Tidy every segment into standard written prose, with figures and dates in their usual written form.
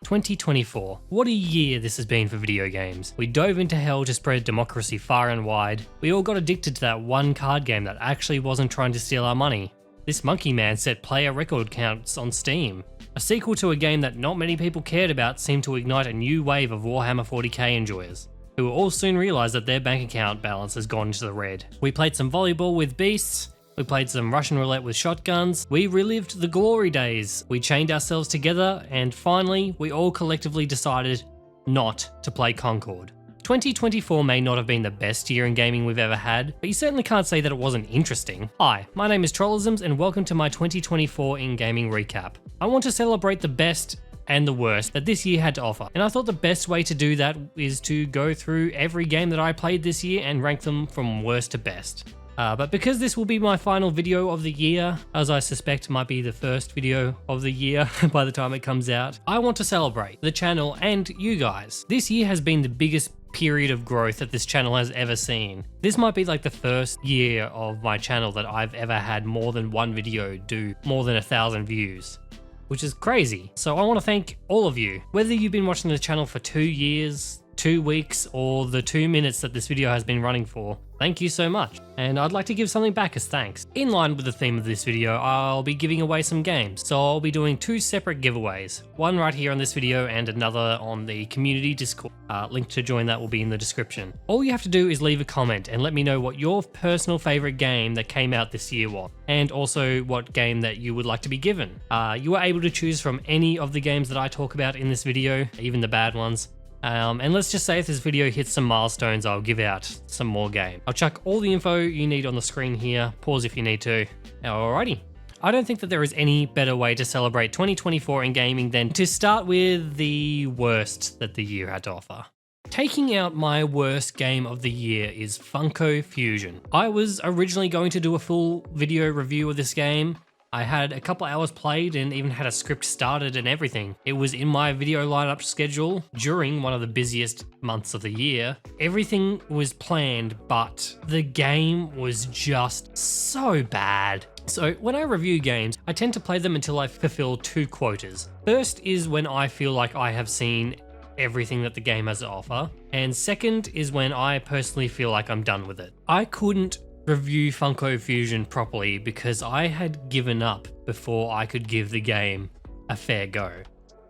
2024. What a year this has been for video games. We dove into hell to spread democracy far and wide. We all got addicted to that one card game that actually wasn't trying to steal our money. This Monkey Man set player record counts on Steam. A sequel to a game that not many people cared about seemed to ignite a new wave of Warhammer 40k enjoyers, who will all soon realise that their bank account balance has gone into the red. We played some volleyball with beasts. We played some Russian roulette with shotguns. We relived the glory days. We chained ourselves together, and finally, we all collectively decided not to play Concord. 2024 may not have been the best year in gaming we've ever had, but you certainly can't say that it wasn't interesting. Hi, my name is Trollisms, and welcome to my 2024 in gaming recap. I want to celebrate the best and the worst that this year had to offer, and I thought the best way to do that is to go through every game that I played this year and rank them from worst to best. But because this will be my final video of the year, as I suspect might be the first video of the year by the time it comes out, I want to celebrate the channel and you guys. This year has been the biggest period of growth that this channel has ever seen. This might be like the first year of my channel that I've ever had more than one video do more than 1,000 views, which is crazy. So I want to thank all of you, whether you've been watching the channel for 2 years, 2 weeks, or the 2 minutes that this video has been running for. Thank you so much, and I'd like to give something back as thanks. In line with the theme of this video, I'll be giving away some games, so I'll be doing 2 separate giveaways, one right here on this video and another on the community Discord. Link to join that will be in the description. All you have to do is leave a comment and let me know what your personal favorite game that came out this year was, and also what game that you would like to be given. You are able to choose from any of the games that I talk about in this video, even the bad ones. And let's just say if this video hits some milestones, I'll give out some more game. I'll chuck all the info you need on the screen here. Pause if you need to. Alrighty. I don't think that there is any better way to celebrate 2024 in gaming than to start with the worst that the year had to offer. Taking out my worst game of the year is Funko Fusion. I was originally going to do a full video review of this game. I had a couple hours played and even had a script started and everything. It was in my video lineup schedule during one of the busiest months of the year. Everything was planned, but the game was just so bad. So when I review games, I tend to play them until I fulfill 2 quotas. First is when I feel like I have seen everything that the game has to offer, and second is when I personally feel like I'm done with it. I couldn't review Funko Fusion properly because I had given up before I could give the game a fair go.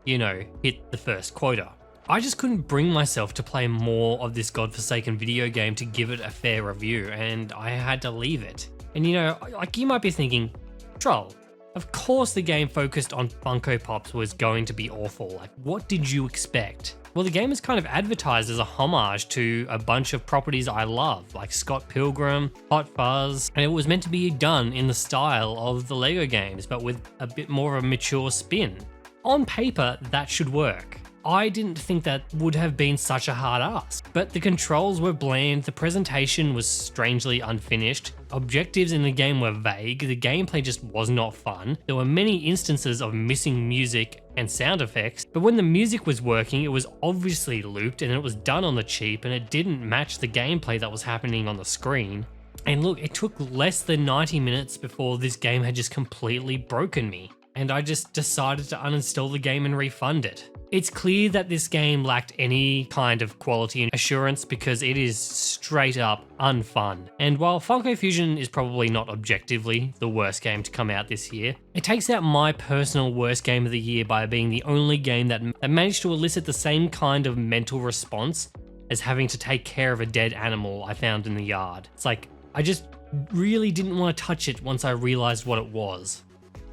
You know, hit the first quota. I just couldn't bring myself to play more of this godforsaken video game to give it a fair review, and I had to leave it. And you know, like you might be thinking, Troll, of course the game focused on Funko Pops was going to be awful. Like, what did you expect? Well, the game is kind of advertised as a homage to a bunch of properties I love, like Scott Pilgrim, Hot Fuzz, and it was meant to be done in the style of the LEGO games, but with a bit more of a mature spin. On paper, that should work. I didn't think that would have been such a hard ask, but the controls were bland, the presentation was strangely unfinished, objectives in the game were vague, the gameplay just was not fun, there were many instances of missing music and sound effects, but when the music was working, it was obviously looped and it was done on the cheap and it didn't match the gameplay that was happening on the screen. And look, it took less than 90 minutes before this game had just completely broken me, and I just decided to uninstall the game and refund it. It's clear that this game lacked any kind of quality and assurance because it is straight up unfun. And while Funko Fusion is probably not objectively the worst game to come out this year, it takes out my personal worst game of the year by being the only game that managed to elicit the same kind of mental response as having to take care of a dead animal I found in the yard. It's like, I just really didn't want to touch it once I realized what it was.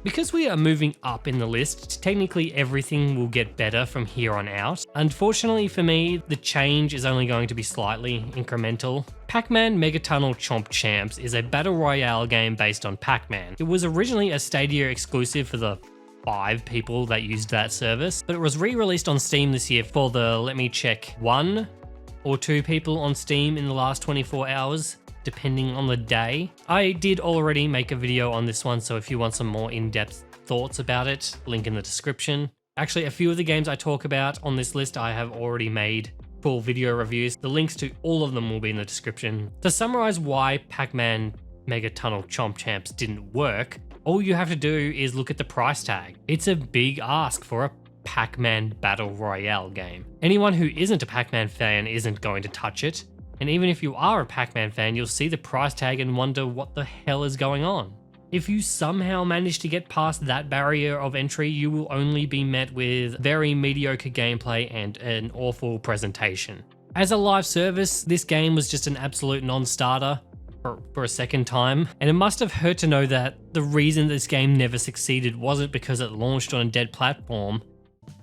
Because we are moving up in the list, technically everything will get better from here on out. Unfortunately for me, the change is only going to be slightly incremental. Pac-Man Megatunnel Chomp Champs is a battle royale game based on Pac-Man. It was originally a Stadia exclusive for the 5 people that used that service, but it was re-released on Steam this year for the, let me check, 1 or 2 people on Steam in the last 24 hours. Depending on the day. I did already make a video on this one, so if you want some more in-depth thoughts about it, link in the description. Actually, a few of the games I talk about on this list I have already made full video reviews. The links to all of them will be in the description. To summarize why Pac-Man Megatunnel Chomp Champs didn't work, all you have to do is look at the price tag. It's a big ask for a Pac-Man Battle Royale game. Anyone who isn't a Pac-Man fan isn't going to touch it, and even if you are a Pac-Man fan, you'll see the price tag and wonder what the hell is going on. If you somehow manage to get past that barrier of entry, you will only be met with very mediocre gameplay and an awful presentation. As a live service, this game was just an absolute non-starter for a second time, and it must have hurt to know that the reason this game never succeeded wasn't because it launched on a dead platform.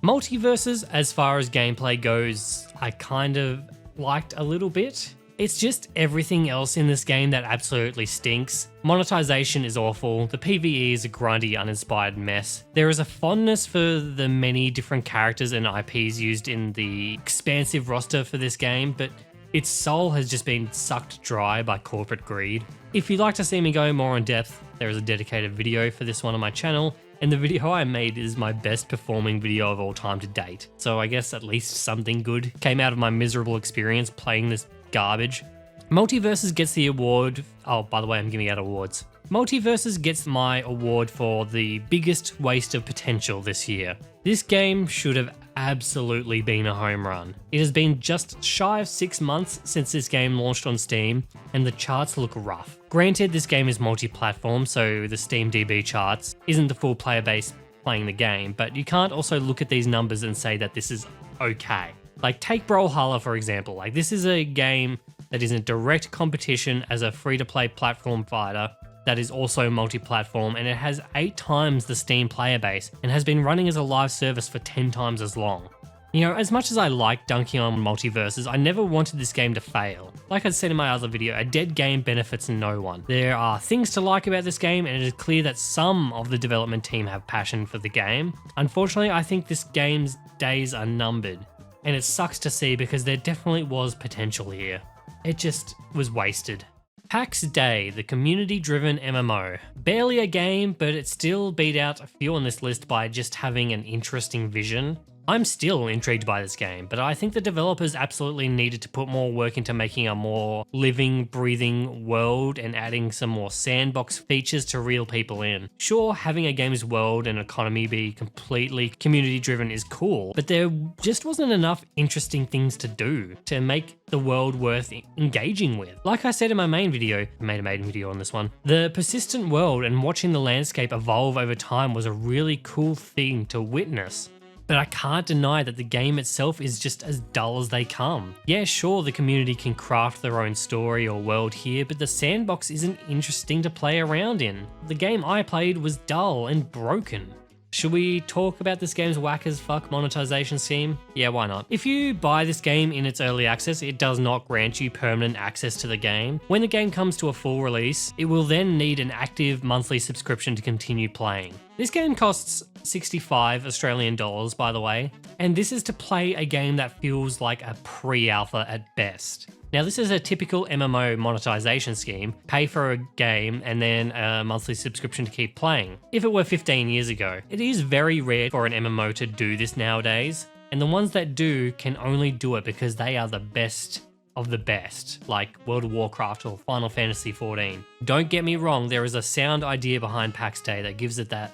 Multiversus, as far as gameplay goes, I kind of liked a little bit. It's just everything else in this game that absolutely stinks. Monetization is awful, the PvE is a grindy, uninspired mess. There is a fondness for the many different characters and IPs used in the expansive roster for this game, but its soul has just been sucked dry by corporate greed. If you'd like to see me go more in depth, there is a dedicated video for this one on my channel, and the video I made is my best performing video of all time to date. So I guess at least something good came out of my miserable experience playing this garbage. Multiversus gets the award. Oh, by the way, I'm giving out awards. Multiversus gets my award for the biggest waste of potential this year. This game should have absolutely been a home run. It has been just shy of 6 months since this game launched on Steam, and the charts look rough. Granted, this game is multi-platform, so the Steam DB charts isn't the full player base playing the game, but you can't also look at these numbers and say that this is okay. Like, take Brawlhalla for example. Like, this is a game that is in direct competition as a free-to-play platform fighter that is also multi-platform, and it has 8 times the Steam player base and has been running as a live service for 10 times as long. You know, as much as I like dunking on Multiversus, I never wanted this game to fail. Like I said in my other video, a dead game benefits no one. There are things to like about this game, and it is clear that some of the development team have passion for the game. Unfortunately, I think this game's days are numbered, and it sucks to see because there definitely was potential here. It just was wasted. PAX Day, the community-driven MMO. Barely a game, but it still beat out a few on this list by just having an interesting vision. I'm still intrigued by this game, but I think the developers absolutely needed to put more work into making a more living, breathing world and adding some more sandbox features to reel people in. Sure, having a game's world and economy be completely community-driven is cool, but there just wasn't enough interesting things to do to make the world worth engaging with. Like I said in my main video, I made a maiden video on this one, the persistent world and watching the landscape evolve over time was a really cool thing to witness. But I can't deny that the game itself is just as dull as they come. Yeah, sure, the community can craft their own story or world here, but the sandbox isn't interesting to play around in. The game I played was dull and broken. Should we talk about this game's whack as fuck monetization scheme? Yeah, why not? If you buy this game in its early access, it does not grant you permanent access to the game. When the game comes to a full release, it will then need an active monthly subscription to continue playing. This game costs 65 Australian dollars, by the way, and this is to play a game that feels like a pre-alpha at best. Now, this is a typical MMO monetization scheme: pay for a game and then a monthly subscription to keep playing. If it were 15 years ago, it is very rare for an MMO to do this nowadays, and the ones that do can only do it because they are the best of the best, like World of Warcraft or Final Fantasy XIV. Don't get me wrong, there is a sound idea behind PAX Day that gives it that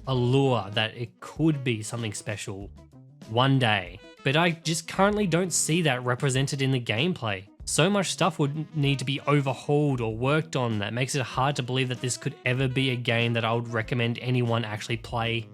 allure that it could be something special one day, but I just currently don't see that represented in the gameplay. So much stuff would need to be overhauled or worked on that makes it hard to believe that this could ever be a game that I would recommend anyone actually play,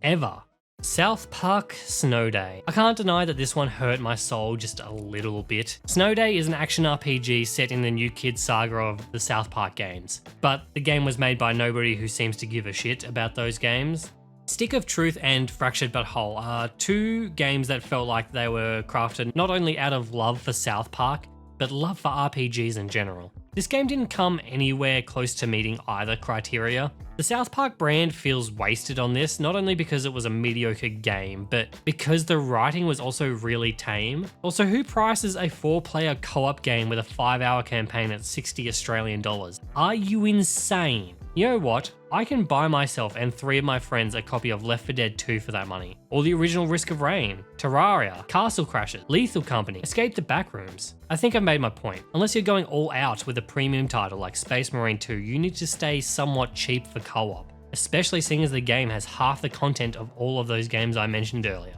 ever. South Park Snow Day. I can't deny that this one hurt my soul just a little bit. Snow Day is an action RPG set in the New Kid saga of the South Park games, but the game was made by nobody who seems to give a shit about those games. Stick of Truth and Fractured But Whole are 2 games that felt like they were crafted not only out of love for South Park, but love for RPGs in general. This game didn't come anywhere close to meeting either criteria. The South Park brand feels wasted on this, not only because it was a mediocre game, but because the writing was also really tame. Also, who prices a 4-player co-op game with a 5-hour campaign at 60 Australian dollars? Are you insane? You know what? I can buy myself and 3 of my friends a copy of Left 4 Dead 2 for that money. Or the original Risk of Rain, Terraria, Castle Crashers, Lethal Company, Escape the Backrooms. I think I've made my point. Unless you're going all out with a premium title like Space Marine 2, you need to stay somewhat cheap for co-op. especially seeing as the game has half the content of all of those games I mentioned earlier.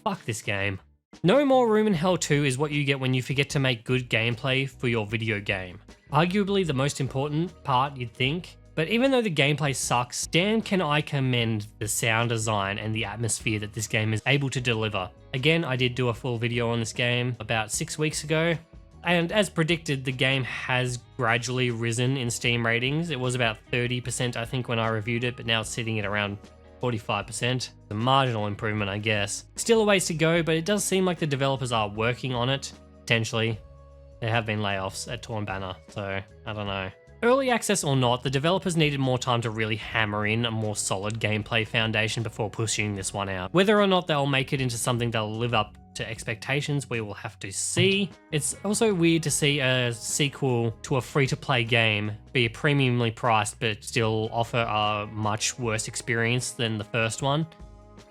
Fuck this game. No More Room in Hell 2 is what you get when you forget to make good gameplay for your video game. Arguably the most important part, you'd think. But even though the gameplay sucks, damn can I commend the sound design and the atmosphere that this game is able to deliver. Again, I did do a full video on this game about 6 weeks ago. And as predicted, the game has gradually risen in Steam ratings. It was about 30% I think when I reviewed it, but now it's sitting at around 45%. A marginal improvement, I guess. Still a ways to go, but it does seem like the developers are working on it, potentially. There have been layoffs at Torn Banner, so I don't know. Early access or not, the developers needed more time to really hammer in a more solid gameplay foundation before pushing this one out. Whether or not they'll make it into something that'll live up to expectations, we will have to see. It's also weird to see a sequel to a free-to-play game be premiumly priced but still offer a much worse experience than the first one.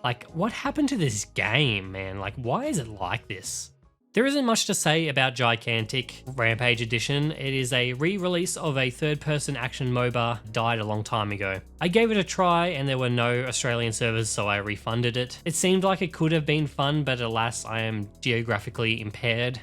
Like, what happened to this game, man? Like, why is it like this? There isn't much to say about Gigantic Rampage Edition. It is a re-release of a third-person action MOBA died a long time ago. I gave it a try and there were no Australian servers, so I refunded it. It seemed like it could have been fun, but alas, I am geographically impaired.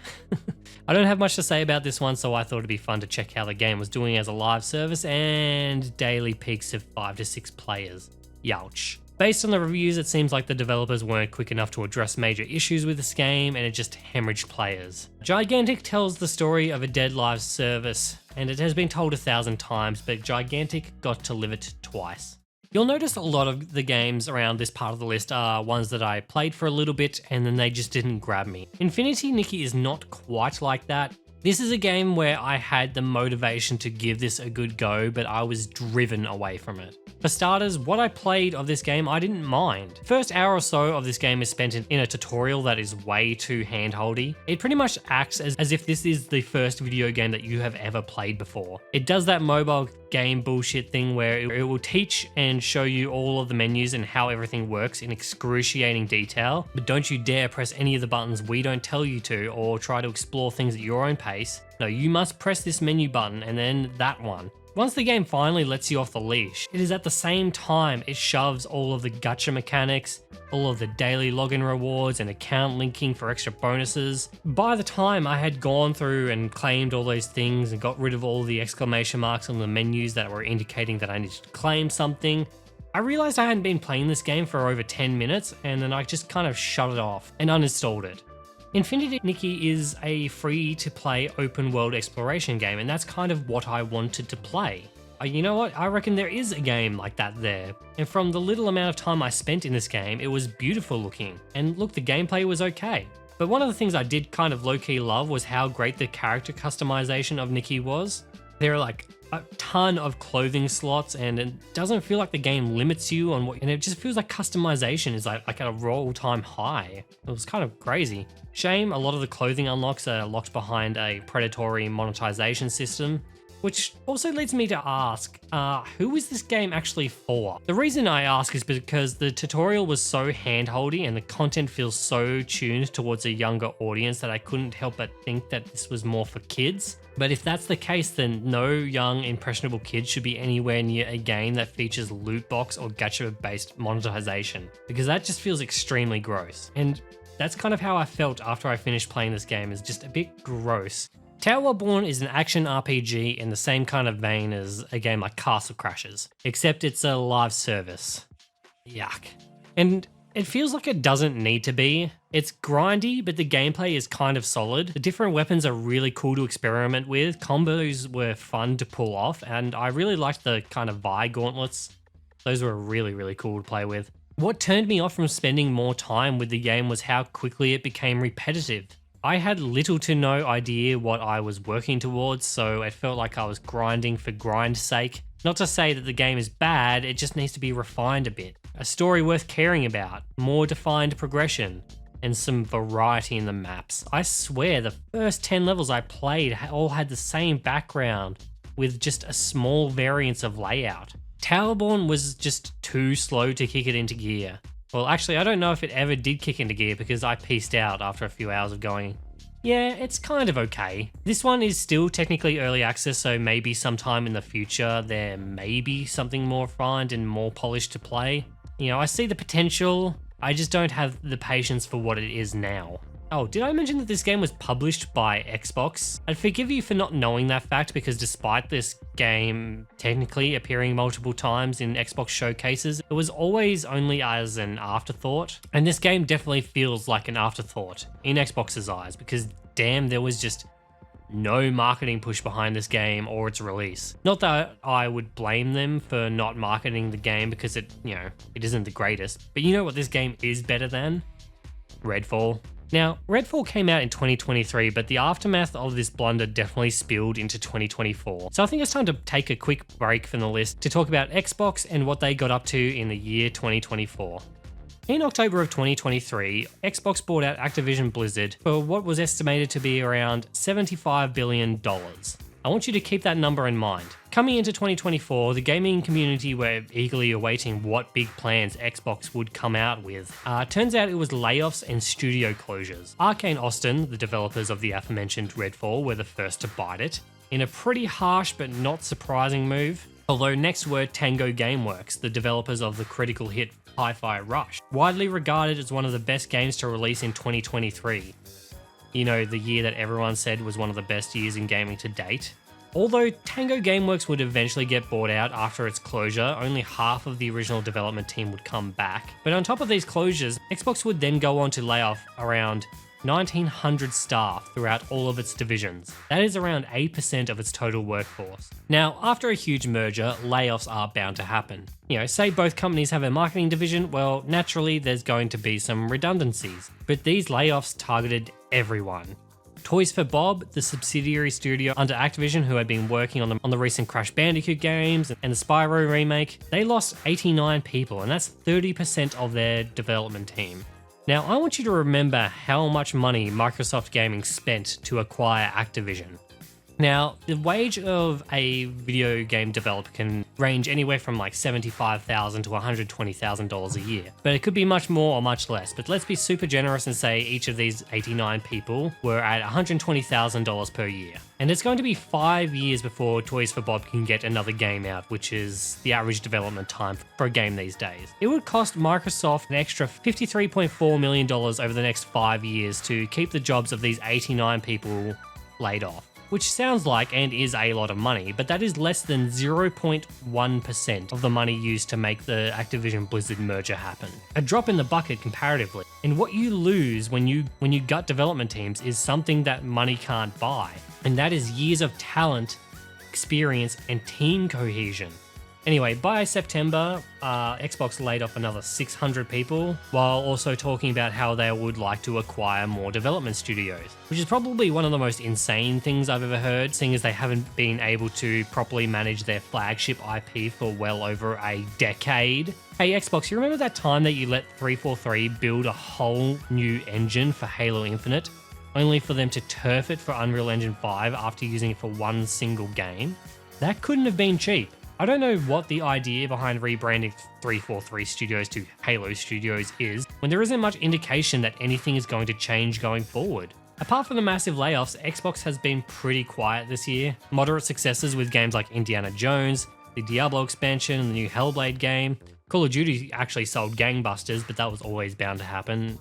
I don't have much to say about this one, so I thought it'd be fun to check how the game was doing as a live service and daily peaks of 5 to 6 players. Youch. Based on the reviews, it seems like the developers weren't quick enough to address major issues with this game, and it just hemorrhaged players. Gigantic tells the story of a dead live service, and it has been told 1,000 times, but Gigantic got to live it twice. You'll notice a lot of the games around this part of the list are ones that I played for a little bit, and then they just didn't grab me. Infinity Nikki is not quite like that. This is a game where I had the motivation to give this a good go, but I was driven away from it. For starters, what I played of this game, I didn't mind. First hour or so of this game is spent in a tutorial that is way too handholdy. It pretty much acts as if this is the first video game that you have ever played before. It does that mobile game bullshit thing where it will teach and show you all of the menus and how everything works in excruciating detail, but don't you dare press any of the buttons we don't tell you to or try to explore things at your own pace. No, you must press this menu button and then that one. Once the game finally lets you off the leash, it is at the same time it shoves all of the gacha mechanics, all of the daily login rewards and account linking for extra bonuses. By the time I had gone through and claimed all those things and got rid of all the exclamation marks on the menus that were indicating that I needed to claim something, I realized I hadn't been playing this game for over 10 minutes and then I just kind of shut it off and uninstalled it. Infinity Nikki is a free-to-play open-world exploration game, and that's kind of what I wanted to play. You know what? I reckon there is a game like that there. And from the little amount of time I spent in this game, it was beautiful looking. And look, the gameplay was okay. But one of the things I did kind of low-key love was how great the character customization of Nikki was. There are like a ton of clothing slots and it doesn't feel like the game limits you on what, and it just feels like customization is like at a all-time high. It was kind of crazy. Shame a lot of the clothing unlocks are locked behind a predatory monetization system, which also leads me to ask, who is this game actually for? The reason I ask is because the tutorial was so handholdy and the content feels so tuned towards a younger audience that I couldn't help but think that this was more for kids. But if that's the case, then no young, impressionable kid should be anywhere near a game that features loot box or gacha-based monetization, because that just feels extremely gross. And that's kind of how I felt after I finished playing this game, is just a bit gross. Towerborn is an action RPG in the same kind of vein as a game like Castle Crashers, except it's a live service. Yuck. And it feels like it doesn't need to be. It's grindy, but the gameplay is kind of solid. The different weapons are really cool to experiment with. Combos were fun to pull off, and I really liked the kind of Vi gauntlets. Those were really, really cool to play with. What turned me off from spending more time with the game was how quickly it became repetitive. I had little to no idea what I was working towards, so it felt like I was grinding for grind's sake. Not to say that the game is bad, it just needs to be refined a bit. A story worth caring about, more defined progression, and some variety in the maps. I swear the first 10 levels I played all had the same background, with just a small variance of layout. Towerborn was just too slow to kick it into gear. Well, actually, I don't know if it ever did kick into gear because I peaced out after a few hours of going. Yeah, it's kind of okay. This one is still technically early access, so maybe sometime in the future there may be something more refined and more polished to play. You know, I see the potential, I just don't have the patience for what it is now. Oh, did I mention that this game was published by Xbox? I'd forgive you for not knowing that fact because despite this game technically appearing multiple times in Xbox showcases, it was always only as an afterthought. And this game definitely feels like an afterthought in Xbox's eyes because damn, there was just no marketing push behind this game or its release. Not that I would blame them for not marketing the game because it isn't the greatest, but you know what this game is better than? Redfall. Now, Redfall came out in 2023, but the aftermath of this blunder definitely spilled into 2024. So I think it's time to take a quick break from the list to talk about Xbox and what they got up to in the year 2024. In October of 2023, Xbox bought out Activision Blizzard for what was estimated to be around $75 billion. I want you to keep that number in mind. Coming into 2024, the gaming community were eagerly awaiting what big plans Xbox would come out with. Turns out it was layoffs and studio closures. Arcane Austin, the developers of the aforementioned Redfall, were the first to bite it, in a pretty harsh but not surprising move. Although next were Tango Gameworks, the developers of the critical hit Hi-Fi Rush, widely regarded as one of the best games to release in 2023. You know, the year that everyone said was one of the best years in gaming to date. Although Tango Gameworks would eventually get bought out after its closure, only half of the original development team would come back. But on top of these closures, Xbox would then go on to lay off around 1,900 staff throughout all of its divisions. That is around 8% of its total workforce. Now, after a huge merger, layoffs are bound to happen. You know, say both companies have a marketing division, well, naturally there's going to be some redundancies. But these layoffs targeted everyone. Toys for Bob, the subsidiary studio under Activision who had been working on the recent Crash Bandicoot games and the Spyro remake, they lost 89 people, and that's 30% of their development team. Now, I want you to remember how much money Microsoft Gaming spent to acquire Activision. Now, the wage of a video game developer can range anywhere from like $75,000 to $120,000 a year, but it could be much more or much less. But let's be super generous and say each of these 89 people were at $120,000 per year. And it's going to be 5 years before Toys for Bob can get another game out, which is the average development time for a game these days. It would cost Microsoft an extra $53.4 million over the next 5 years to keep the jobs of these 89 people laid off. Which sounds like and is a lot of money, but that is less than 0.1% of the money used to make the Activision Blizzard merger happen. A drop in the bucket comparatively. And what you lose when you gut development teams is something that money can't buy. And that is years of talent, experience, and team cohesion. Anyway, by September, Xbox laid off another 600 people, while also talking about how they would like to acquire more development studios, which is probably one of the most insane things I've ever heard, seeing as they haven't been able to properly manage their flagship IP for well over a decade. Hey Xbox, you remember that time that you let 343 build a whole new engine for Halo Infinite, only for them to turf it for Unreal Engine 5 after using it for one single game? That couldn't have been cheap. I don't know what the idea behind rebranding 343 Studios to Halo Studios is, when there isn't much indication that anything is going to change going forward. Apart from the massive layoffs, Xbox has been pretty quiet this year. Moderate successes with games like Indiana Jones, the Diablo expansion, and the new Hellblade game. Call of Duty actually sold gangbusters, but that was always bound to happen.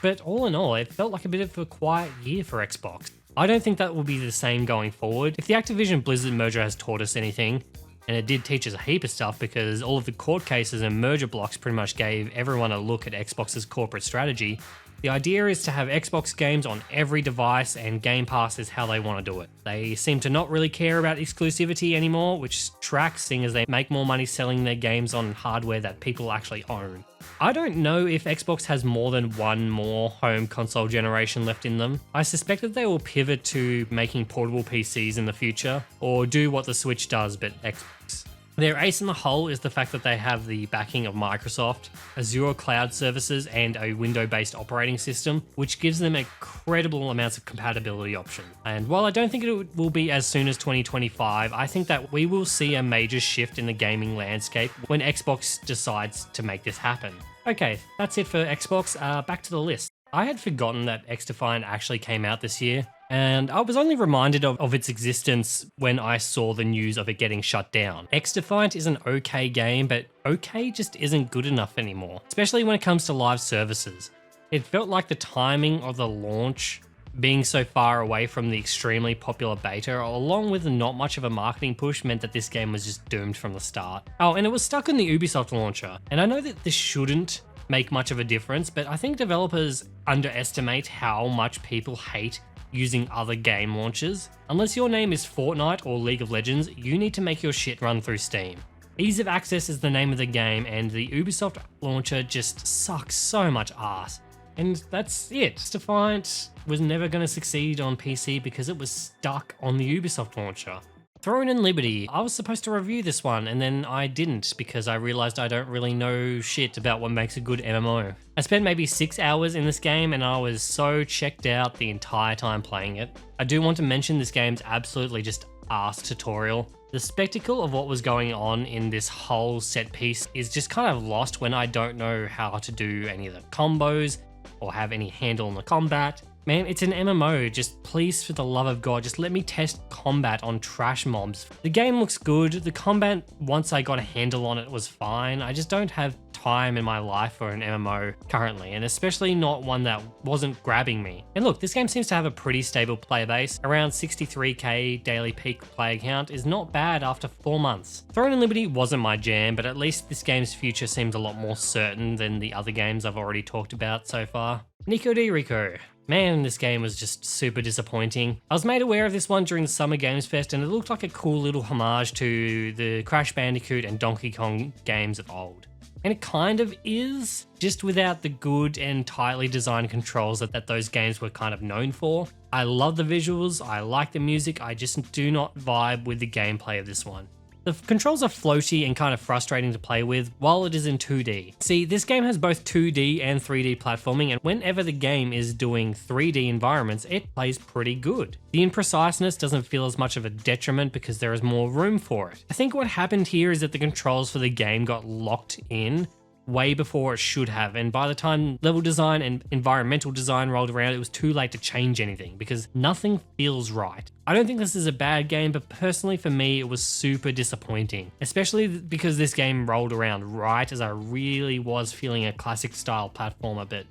But all in all, it felt like a bit of a quiet year for Xbox. I don't think that will be the same going forward. If the Activision Blizzard merger has taught us anything, and it did teach us a heap of stuff because all of the court cases and merger blocks pretty much gave everyone a look at Xbox's corporate strategy. The idea is to have Xbox games on every device, and Game Pass is how they want to do it. They seem to not really care about exclusivity anymore, which tracks, seeing as they make more money selling their games on hardware that people actually own. I don't know if Xbox has more than one more home console generation left in them. I suspect that they will pivot to making portable PCs in the future, or do what the Switch does but Xbox. Their ace in the hole is the fact that they have the backing of Microsoft, Azure cloud services, and a Windows-based operating system, which gives them incredible amounts of compatibility options. And while I don't think it will be as soon as 2025, I think that we will see a major shift in the gaming landscape when Xbox decides to make this happen. Okay, that's it for Xbox. Back to the list. I had forgotten that X-Defiant actually came out this year, and I was only reminded of its existence when I saw the news of it getting shut down. X-Defiant is an okay game, but okay just isn't good enough anymore, especially when it comes to live services. It felt like the timing of the launch being so far away from the extremely popular beta, along with not much of a marketing push, meant that this game was just doomed from the start. Oh, and it was stuck in the Ubisoft launcher, and I know that this shouldn't make much of a difference, but I think developers underestimate how much people hate using other game launchers. Unless your name is Fortnite or League of Legends, you need to make your shit run through Steam. Ease of access is the name of the game, and the Ubisoft launcher just sucks so much ass. And that's it. Defiant was never going to succeed on PC because it was stuck on the Ubisoft launcher. Throne and Liberty. I was supposed to review this one, and then I didn't because I realized I don't really know shit about what makes a good MMO. I spent maybe 6 hours in this game and I was so checked out the entire time playing it. I do want to mention this game's absolutely just ass tutorial. The spectacle of what was going on in this whole set piece is just kind of lost when I don't know how to do any of the combos or have any handle on the combat. Man, it's an MMO, just please for the love of God, just let me test combat on trash mobs. The game looks good, the combat, once I got a handle on it, was fine. I just don't have time in my life for an MMO currently, and especially not one that wasn't grabbing me. And look, this game seems to have a pretty stable player base. Around 63k daily peak player count is not bad after 4 months. Throne and Liberty wasn't my jam, but at least this game's future seems a lot more certain than the other games I've already talked about so far. Nico di Rico. Man, this game was just super disappointing. I was made aware of this one during the Summer Games Fest, and it looked like a cool little homage to the Crash Bandicoot and Donkey Kong games of old. And it kind of is, just without the good and tightly designed controls that those games were kind of known for. I love the visuals, I like the music, I just do not vibe with the gameplay of this one. The controls are floaty and kind of frustrating to play with while it is in 2D. See, this game has both 2D and 3D platforming, and whenever the game is doing 3D environments, it plays pretty good. The impreciseness doesn't feel as much of a detriment because there is more room for it. I think what happened here is that the controls for the game got locked in way before it should have, and by the time level design and environmental design rolled around, it was too late to change anything because nothing feels right. I don't think this is a bad game, but personally for me it was super disappointing, especially because this game rolled around right as I really was feeling a classic style platformer, but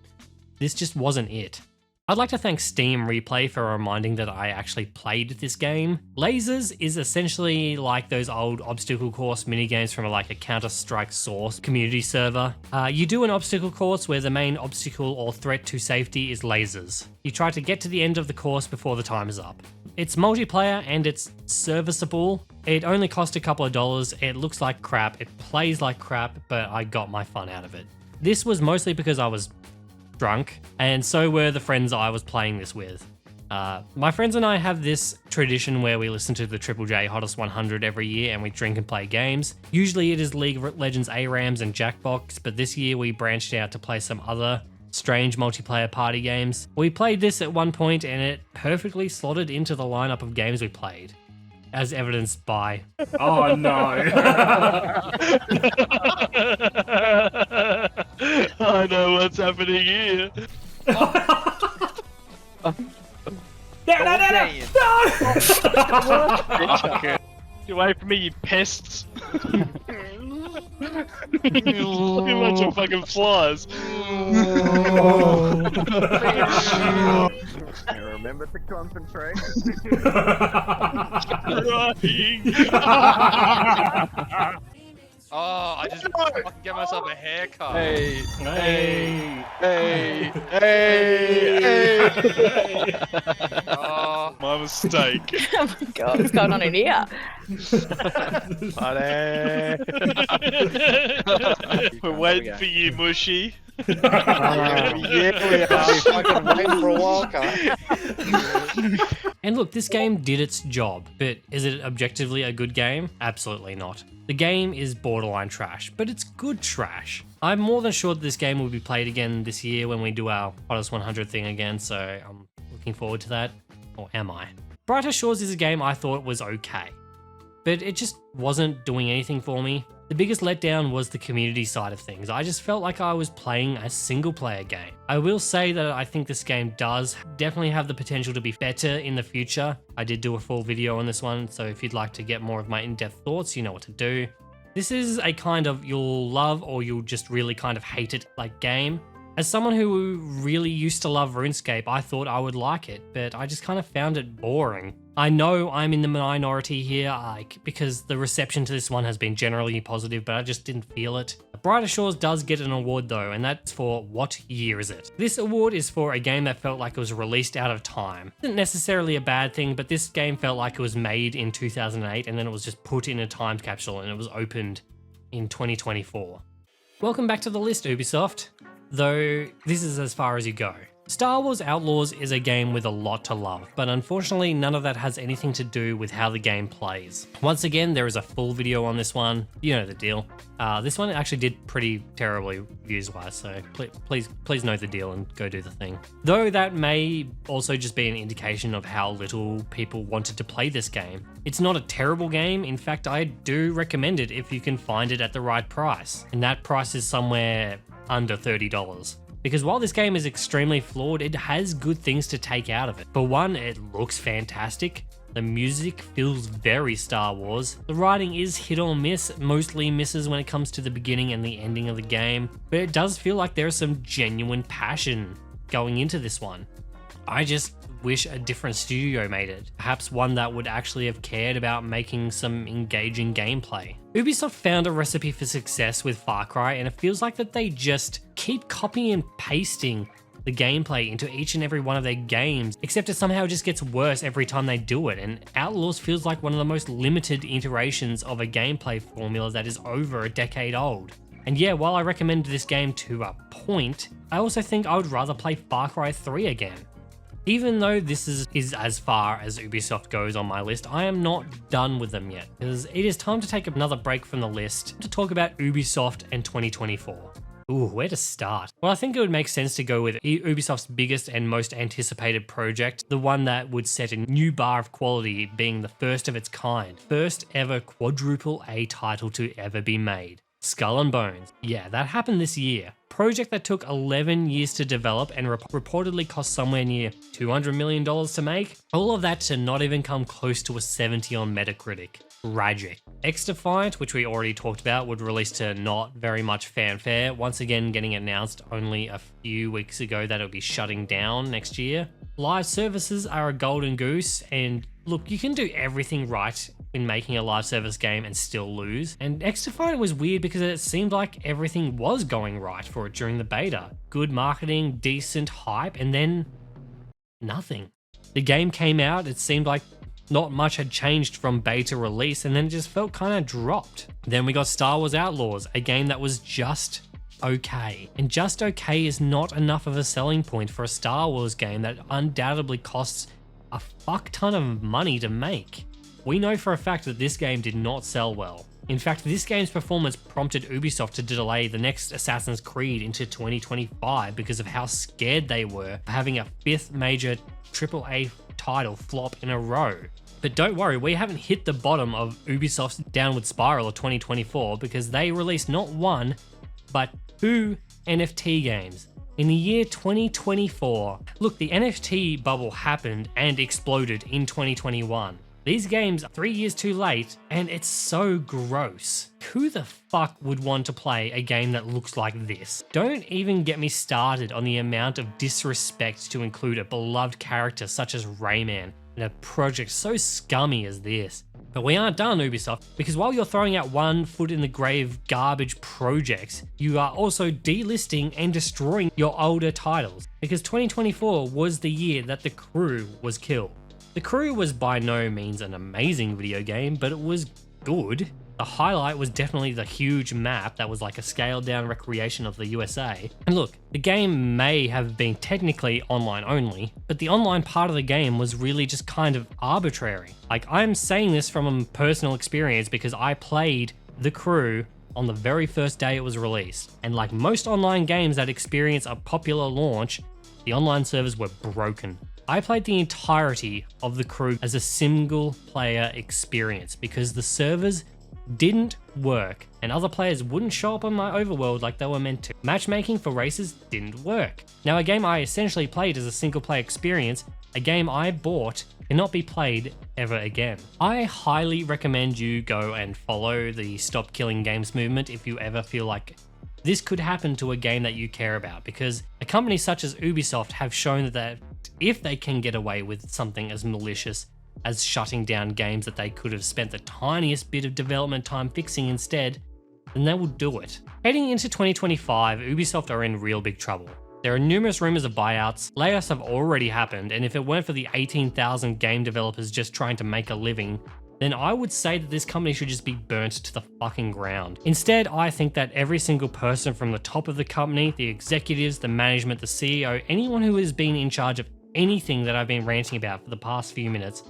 this just wasn't it. I'd like to thank Steam Replay for reminding that I actually played this game. Lasers is essentially like those old obstacle course minigames from like a Counter-Strike Source community server. You do an obstacle course where the main obstacle or threat to safety is lasers. You try to get to the end of the course before the time is up. It's multiplayer and it's serviceable. It only cost a couple of dollars, it looks like crap, it plays like crap, but I got my fun out of it. This was mostly because I was drunk, and so were the friends I was playing this with. My friends and I have this tradition where we listen to the Triple J Hottest 100 every year and we drink and play games. Usually it is League of Legends ARAMs and Jackbox, but this year we branched out to play some other strange multiplayer party games. We played this at one point and it perfectly slotted into the lineup of games we played, as evidenced by... Oh no! I know what's happening here. No! Get away from me, you pests. Too much of fucking flies. Remember to concentrate. Oh, I just fucking get myself a haircut. Hey, Hey. hey, hey, hey. Oh, My mistake. Oh my god, what's going on in here? Buddy. We're waiting for you, Mushy. Yeah, we are fucking waiting for a while, cunt. And look, this game did its job, but is it objectively a good game? Absolutely not. The game is borderline trash, but it's good trash. I'm more than sure that this game will be played again this year when we do our Hottest 100 thing again, so I'm looking forward to that. Or am I? Brighter Shores is a game I thought was okay, but it just wasn't doing anything for me. The biggest letdown was the community side of things. I just felt like I was playing a single player game. I will say that I think this game does definitely have the potential to be better in the future. I did do a full video on this one, so if you'd like to get more of my in-depth thoughts, you know what to do. This is a kind of you'll love or you'll just really kind of hate it like game. As someone who really used to love RuneScape, I thought I would like it, but I just kind of found it boring. I know I'm in the minority here, because the reception to this one has been generally positive, but I just didn't feel it. Brighter Shores does get an award though, and that's for what year is it? This award is for a game that felt like it was released out of time. Isn't necessarily a bad thing, but this game felt like it was made in 2008 and then it was just put in a time capsule and it was opened in 2024. Welcome back to the list, Ubisoft. Though this is as far as you go. Star Wars Outlaws is a game with a lot to love, but unfortunately none of that has anything to do with how the game plays. Once again, there is a full video on this one, you know the deal. This one actually did pretty terribly views-wise, so please know the deal and go do the thing. Though that may also just be an indication of how little people wanted to play this game. It's not a terrible game, in fact I do recommend it if you can find it at the right price, and that price is somewhere under $30. Because while this game is extremely flawed, it has good things to take out of it. For one, it looks fantastic. The music feels very Star Wars. The writing is hit or miss, mostly misses when it comes to the beginning and the ending of the game, but it does feel like there is some genuine passion going into this one. I just wish a different studio made it. Perhaps one that would actually have cared about making some engaging gameplay. Ubisoft found a recipe for success with Far Cry, and it feels like that they just keep copying and pasting the gameplay into each and every one of their games, except it somehow just gets worse every time they do it, and Outlaws feels like one of the most limited iterations of a gameplay formula that is over a decade old. And yeah, while I recommend this game to a point, I also think I would rather play Far Cry 3 again. Even though this is as far as Ubisoft goes on my list, I am not done with them yet, because it is time to take another break from the list to talk about Ubisoft and 2024. Ooh, where to start? Well, I think it would make sense to go with Ubisoft's biggest and most anticipated project, the one that would set a new bar of quality, being the first of its kind, first ever quadruple A title to ever be made. Skull and Bones. Yeah, that happened this year. Project that took 11 years to develop and reportedly cost somewhere near $200 million to make. All of that to not even come close to a 70 on Metacritic. Tragic. X-Defiant, which we already talked about, would release to not very much fanfare, once again getting announced only a few weeks ago that it'll be shutting down next year. Live services are a golden goose, and look, you can do everything right in making a live service game and still lose. And X-Defiant was weird because it seemed like everything was going right for it during the beta. Good marketing, decent hype, and then nothing. The game came out, it seemed like not much had changed from beta release, and then it just felt kind of dropped. Then we got Star Wars Outlaws, a game that was just okay. And just okay is not enough of a selling point for a Star Wars game that undoubtedly costs a fuck ton of money to make. We know for a fact that this game did not sell well. In fact, this game's performance prompted Ubisoft to delay the next Assassin's Creed into 2025 because of how scared they were of having a fifth major AAA title flop in a row. But don't worry, we haven't hit the bottom of Ubisoft's downward spiral of 2024 because they released not one, but 2 NFT games in the year 2024. Look, the NFT bubble happened and exploded in 2021. These games are 3 years too late, and it's so gross. Who the fuck would want to play a game that looks like this? Don't even get me started on the amount of disrespect to include a beloved character such as Rayman in a project so scummy as this. But we aren't done, Ubisoft, because while you're throwing out one foot in the grave garbage projects, you are also delisting and destroying your older titles, because 2024 was the year that The Crew was killed. The Crew was by no means an amazing video game, but it was good. The highlight was definitely the huge map that was like a scaled down recreation of the USA. And look, the game may have been technically online only, but the online part of the game was really just kind of arbitrary. Like, I'm saying this from a personal experience because I played The Crew on the very first day it was released. And like most online games that experience a popular launch, the online servers were broken. I played the entirety of The Crew as a single player experience because the servers didn't work, and other players wouldn't show up on my overworld like they were meant to. Matchmaking for races didn't work. Now, a game I essentially played as a single player experience, a game I bought, cannot be played ever again. I highly recommend you go and follow the Stop Killing Games movement if you ever feel like this could happen to a game that you care about, because a company such as Ubisoft have shown that if they can get away with something as malicious as shutting down games that they could have spent the tiniest bit of development time fixing instead, then they will do it. Heading into 2025, Ubisoft are in real big trouble. There are numerous rumors of buyouts, layoffs have already happened, and if it weren't for the 18,000 game developers just trying to make a living, then I would say that this company should just be burnt to the fucking ground. Instead, I think that every single person from the top of the company, the executives, the management, the CEO, anyone who has been in charge of anything that I've been ranting about for the past few minutes,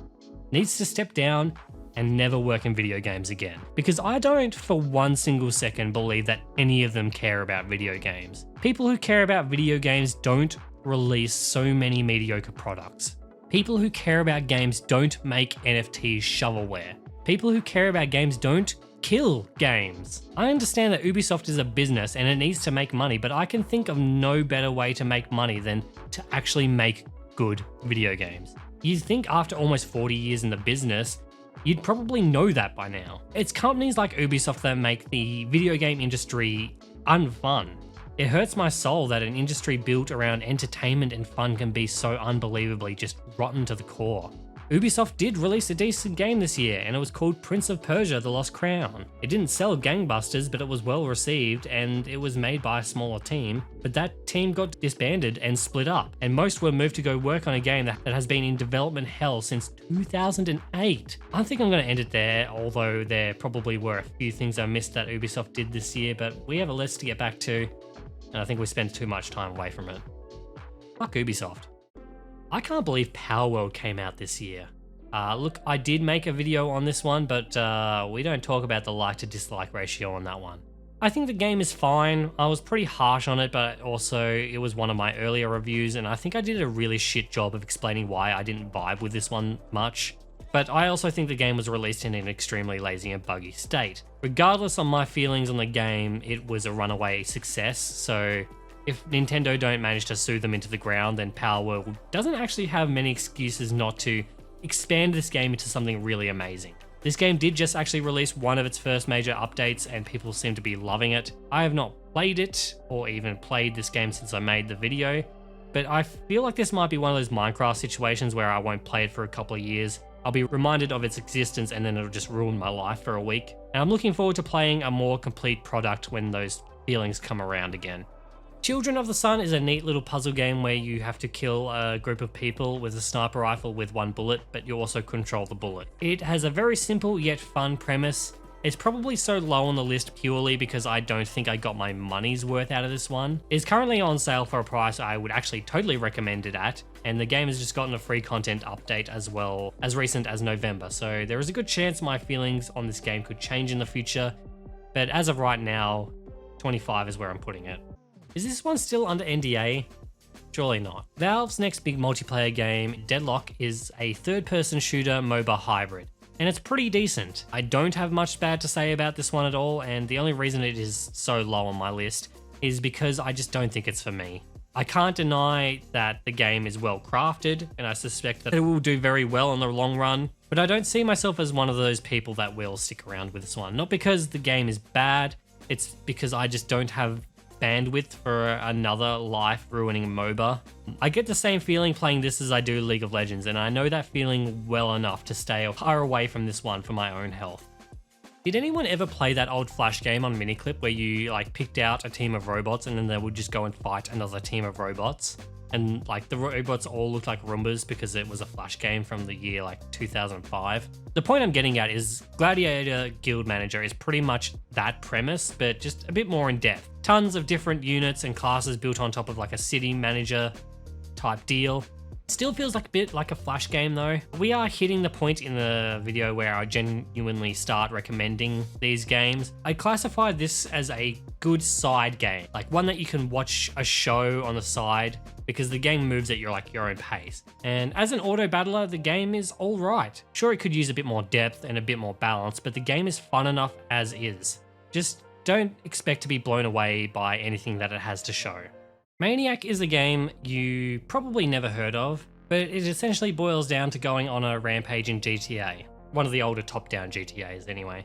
needs to step down and never work in video games again. Because I don't for one single second believe that any of them care about video games. People who care about video games don't release so many mediocre products. People who care about games don't make NFTs shovelware. People who care about games don't kill games. I understand that Ubisoft is a business and it needs to make money, but I can think of no better way to make money than to actually make good video games. You'd think after almost 40 years in the business, you'd probably know that by now. It's companies like Ubisoft that make the video game industry unfun. It hurts my soul that an industry built around entertainment and fun can be so unbelievably just rotten to the core. Ubisoft did release a decent game this year, and it was called Prince of Persia: The Lost Crown. It didn't sell gangbusters, but it was well received, and it was made by a smaller team. But that team got disbanded and split up, and most were moved to go work on a game that has been in development hell since 2008. I think I'm going to end it there, although there probably were a few things I missed that Ubisoft did this year, but we have a list to get back to, and I think we spent too much time away from it. Fuck Ubisoft. I can't believe Power World came out this year. Look, I did make a video on this one, but we don't talk about the like to dislike ratio on that one. I think the game is fine. I was pretty harsh on it, but also it was one of my earlier reviews, and I think I did a really shit job of explaining why I didn't vibe with this one much. But I also think the game was released in an extremely lazy and buggy state. Regardless of my feelings on the game, it was a runaway success, so if Nintendo don't manage to sue them into the ground, then Power World doesn't actually have many excuses not to expand this game into something really amazing. This game did just actually release one of its first major updates, and people seem to be loving it. I have not played it, or even played this game since I made the video, but I feel like this might be one of those Minecraft situations where I won't play it for a couple of years. I'll be reminded of its existence and then it'll just ruin my life for a week. And I'm looking forward to playing a more complete product when those feelings come around again. Children of the Sun is a neat little puzzle game where you have to kill a group of people with a sniper rifle with one bullet, but you also control the bullet. It has a very simple yet fun premise. It's probably so low on the list purely because I don't think I got my money's worth out of this one. It's currently on sale for a price I would actually totally recommend it at, and the game has just gotten a free content update as well as recent as November, so there is a good chance my feelings on this game could change in the future, but as of right now, 25 is where I'm putting it. Is this one still under NDA? Surely not. Valve's next big multiplayer game, Deadlock, is a third-person shooter MOBA hybrid, and it's pretty decent. I don't have much bad to say about this one at all, and the only reason it is so low on my list is because I just don't think it's for me. I can't deny that the game is well crafted, and I suspect that it will do very well in the long run, but I don't see myself as one of those people that will stick around with this one. Not because the game is bad, it's because I just don't have bandwidth for another life-ruining MOBA. I get the same feeling playing this as I do League of Legends, and I know that feeling well enough to stay far away from this one for my own health. Did anyone ever play that old Flash game on Miniclip where you picked out a team of robots and then they would just go and fight another team of robots? And the robots all looked like Roombas because it was a Flash game from the year 2005. The point I'm getting at is Gladiator Guild Manager is pretty much that premise, but just a bit more in depth. Tons of different units and classes built on top of a city manager type deal. Still feels like a bit like a Flash game though. We are hitting the point in the video where I genuinely start recommending these games. I classify this as a good side game, like one that you can watch a show on the side because the game moves at your own pace. And as an auto battler, the game is all right. Sure, it could use a bit more depth and a bit more balance, but the game is fun enough as is. Just don't expect to be blown away by anything that it has to show. Maniac is a game you probably never heard of, but it essentially boils down to going on a rampage in GTA. One of the older top-down GTAs anyway.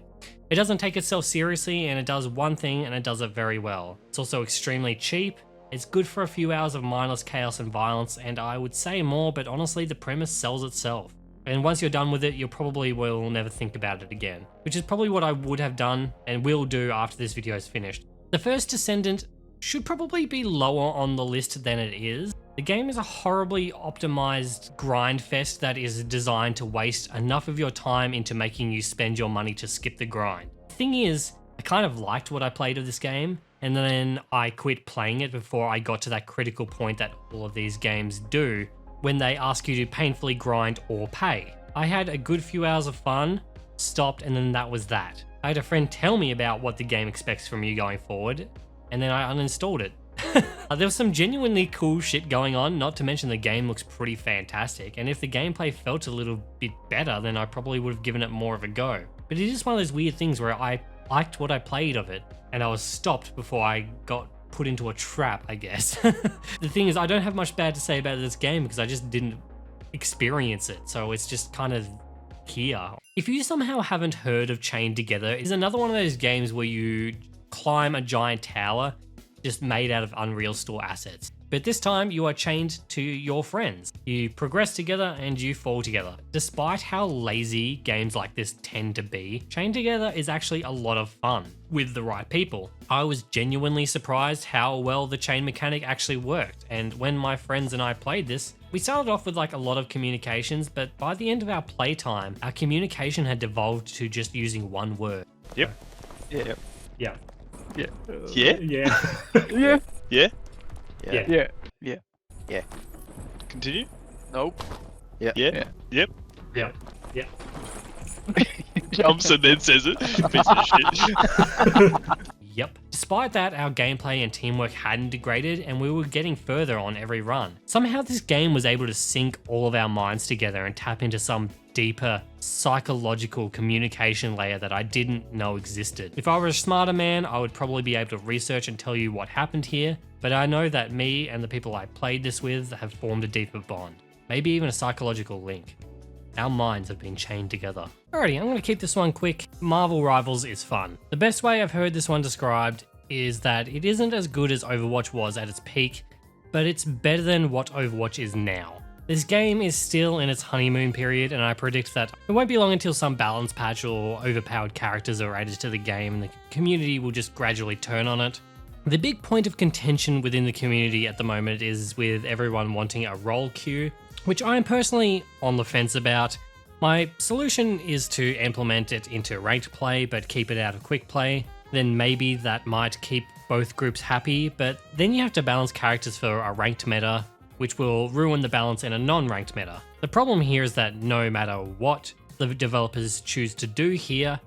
It doesn't take itself seriously and it does one thing and it does it very well. It's also extremely cheap, it's good for a few hours of mindless chaos and violence, and I would say more, but honestly the premise sells itself. And once you're done with it, you probably will never think about it again, which is probably what I would have done and will do after this video is finished. The First Descendant should probably be lower on the list than it is. The game is a horribly optimized grind fest that is designed to waste enough of your time into making you spend your money to skip the grind. The thing is, I kind of liked what I played of this game, and then I quit playing it before I got to that critical point that all of these games do, when they ask you to painfully grind or pay. I had a good few hours of fun, stopped, and then that was that. I had a friend tell me about what the game expects from you going forward, and then I uninstalled it. There was some genuinely cool shit going on, not to mention the game looks pretty fantastic, and if the gameplay felt a little bit better, then I probably would have given it more of a go. But it is one of those weird things where I liked what I played of it, and I was stopped before I got put into a trap, I guess. The thing is, I don't have much bad to say about this game because I just didn't experience it, so it's just kind of here. If you somehow haven't heard of Chained Together, it's another one of those games where you climb a giant tower just made out of Unreal Store assets. But this time you are chained to your friends. You progress together and you fall together. Despite how lazy games like this tend to be, Chained Together is actually a lot of fun with the right people. I was genuinely surprised how well the chain mechanic actually worked, and when my friends and I played this, we started off with a lot of communications, but by the end of our playtime, our communication had devolved to just using one word. Yep. Yeah. Yeah. Yeah. Yeah. Yeah. Yeah. Yeah. Yeah. Continue. Nope. Yeah. Yep. Yeah. Yeah. Jumps and then says it. Piece of shit. Yep. Despite that, our gameplay and teamwork hadn't degraded and we were getting further on every run. Somehow this game was able to sync all of our minds together and tap into some deeper psychological communication layer that I didn't know existed. If I were a smarter man, I would probably be able to research and tell you what happened here, but I know that me and the people I played this with have formed a deeper bond. Maybe even a psychological link. Our minds have been chained together. Alrighty, I'm going to keep this one quick. Marvel Rivals is fun. The best way I've heard this one described is that it isn't as good as Overwatch was at its peak, but it's better than what Overwatch is now. This game is still in its honeymoon period, and I predict that it won't be long until some balance patch or overpowered characters are added to the game and the community will just gradually turn on it. The big point of contention within the community at the moment is with everyone wanting a role queue, which I am personally on the fence about. My solution is to implement it into ranked play but keep it out of quick play. Then maybe that might keep both groups happy, but then you have to balance characters for a ranked meta, which will ruin the balance in a non-ranked meta. The problem here is that no matter what the developers choose to do here,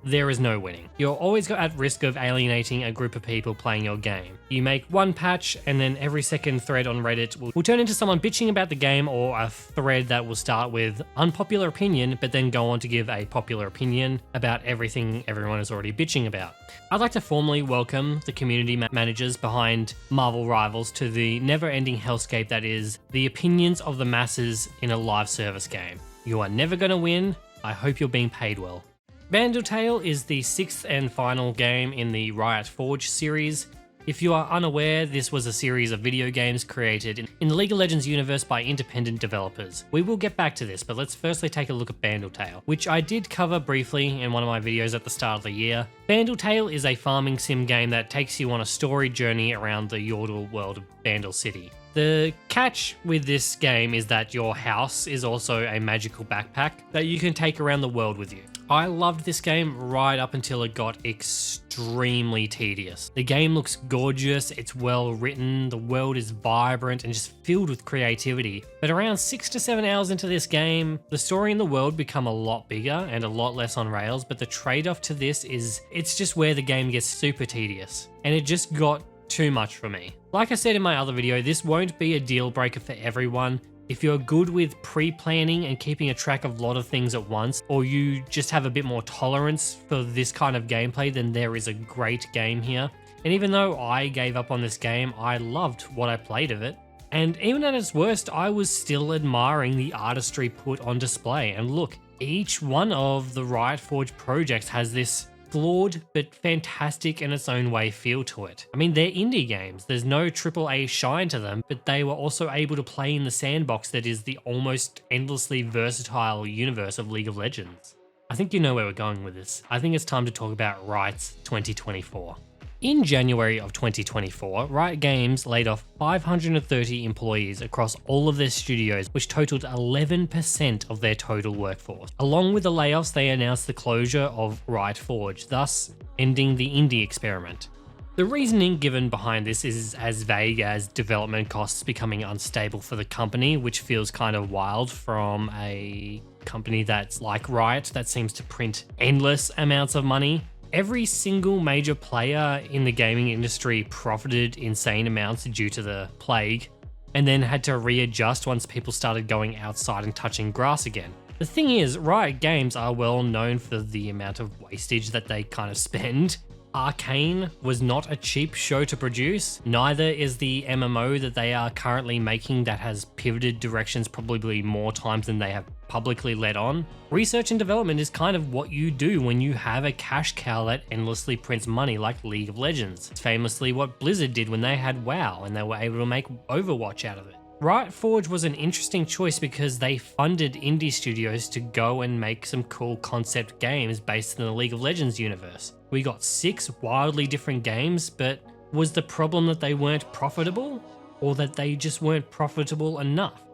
there is no winning. You're always at risk of alienating a group of people playing your game. You make one patch and then every second thread on Reddit will turn into someone bitching about the game, or a thread that will start with unpopular opinion but then go on to give a popular opinion about everything everyone is already bitching about. I'd like to formally welcome the community managers behind Marvel Rivals to the never-ending hellscape that is the opinions of the masses in a live service game. You are never going to win. I hope you're being paid well. Bandle Tale is the 6th and final game in the Riot Forge series. If you are unaware, this was a series of video games created in the League of Legends universe by independent developers. We will get back to this, but let's firstly take a look at Bandle Tale, which I did cover briefly in one of my videos at the start of the year. Bandle Tale is a farming sim game that takes you on a story journey around the Yordle world of Bandle City. The catch with this game is that your house is also a magical backpack that you can take around the world with you. I loved this game right up until it got extremely tedious. The game looks gorgeous, it's well written, the world is vibrant and just filled with creativity. But around 6 to 7 hours into this game, the story and the world become a lot bigger and a lot less on rails, but the trade-off to this is it's just where the game gets super tedious. And it just got too much for me. Like I said in my other video, this won't be a deal breaker for everyone. If you're good with pre-planning and keeping a track of a lot of things at once, or you just have a bit more tolerance for this kind of gameplay, then there is a great game here. And even though I gave up on this game, I loved what I played of it. And even at its worst, I was still admiring the artistry put on display. And look, each one of the Riot Forge projects has this flawed but fantastic in its own way feel to it. I mean, they're indie games, there's no AAA shine to them, but they were also able to play in the sandbox that is the almost endlessly versatile universe of League of Legends. I think you know where we're going with this. I think it's time to talk about Riot's 2024. In January of 2024, Riot Games laid off 530 employees across all of their studios, which totaled 11% of their total workforce. Along with the layoffs, they announced the closure of Riot Forge, thus ending the indie experiment. The reasoning given behind this is as vague as development costs becoming unstable for the company, which feels kind of wild from a company that's like Riot that seems to print endless amounts of money. Every single major player in the gaming industry profited insane amounts due to the plague, and then had to readjust once people started going outside and touching grass again. The thing is, Riot Games are well known for the amount of wastage that they kind of spend. Arcane was not a cheap show to produce, neither is the MMO that they are currently making that has pivoted directions probably more times than they have publicly let on. Research and development is kind of what you do when you have a cash cow that endlessly prints money like League of Legends. It's famously what Blizzard did when they had WoW and they were able to make Overwatch out of it. Riot Forge was an interesting choice because they funded indie studios to go and make some cool concept games based in the League of Legends universe. We got 6 wildly different games, but was the problem that they weren't profitable, or that they just weren't profitable enough?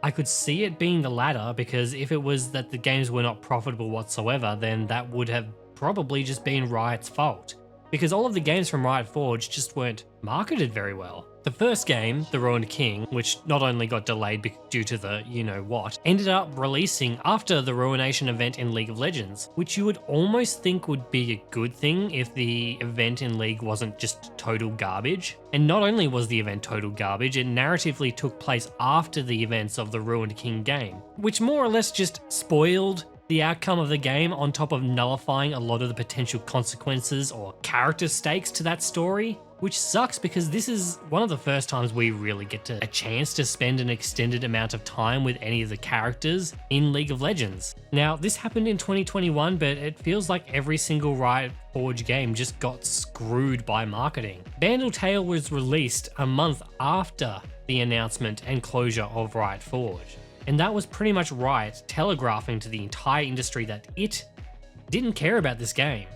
I could see it being the latter, because if it was that the games were not profitable whatsoever, then that would have probably just been Riot's fault, because all of the games from Riot Forge just weren't marketed very well. The first game, The Ruined King, which not only got delayed due to the you-know-what, ended up releasing after the Ruination event in League of Legends, which you would almost think would be a good thing if the event in League wasn't just total garbage. And not only was the event total garbage, it narratively took place after the events of the Ruined King game, which more or less just spoiled the outcome of the game on top of nullifying a lot of the potential consequences or character stakes to that story. Which sucks because this is one of the first times we really get a chance to spend an extended amount of time with any of the characters in League of Legends. Now, this happened in 2021, but it feels like every single Riot Forge game just got screwed by marketing. Vandal Tale was released a month after the announcement and closure of Riot Forge. And that was pretty much Riot telegraphing to the entire industry that it didn't care about this game.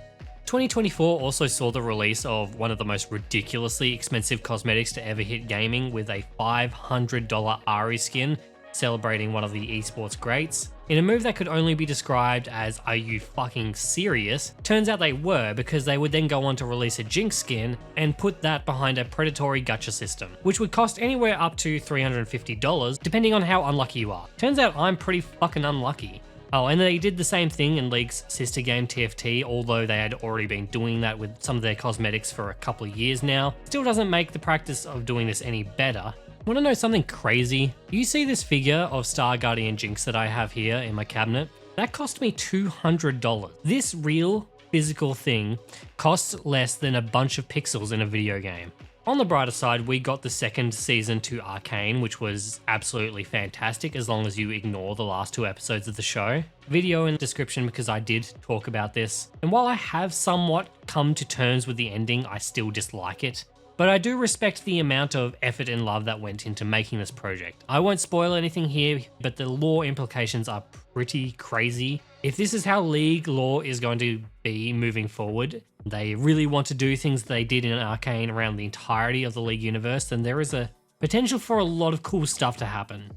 2024 also saw the release of one of the most ridiculously expensive cosmetics to ever hit gaming, with a $500 Ari skin celebrating one of the esports greats. In a move that could only be described as, are you fucking serious? Turns out they were, because they would then go on to release a Jinx skin and put that behind a predatory gacha system, which would cost anywhere up to $350 depending on how unlucky you are. Turns out I'm pretty fucking unlucky. Oh, and they did the same thing in League's sister game TFT, although they had already been doing that with some of their cosmetics for a couple of years now. Still doesn't make the practice of doing this any better. Want to know something crazy? You see this figure of Star Guardian Jinx that I have here in my cabinet? That cost me $200. This real physical thing costs less than a bunch of pixels in a video game. On the brighter side, we got the second season to Arcane, which was absolutely fantastic as long as you ignore the last 2 episodes of the show. Video in the description because I did talk about this. And while I have somewhat come to terms with the ending, I still dislike it. But I do respect the amount of effort and love that went into making this project. I won't spoil anything here, but the lore implications are pretty crazy. If this is how League lore is going to be moving forward, they really want to do things they did in Arcane around the entirety of the League universe, then there is a potential for a lot of cool stuff to happen.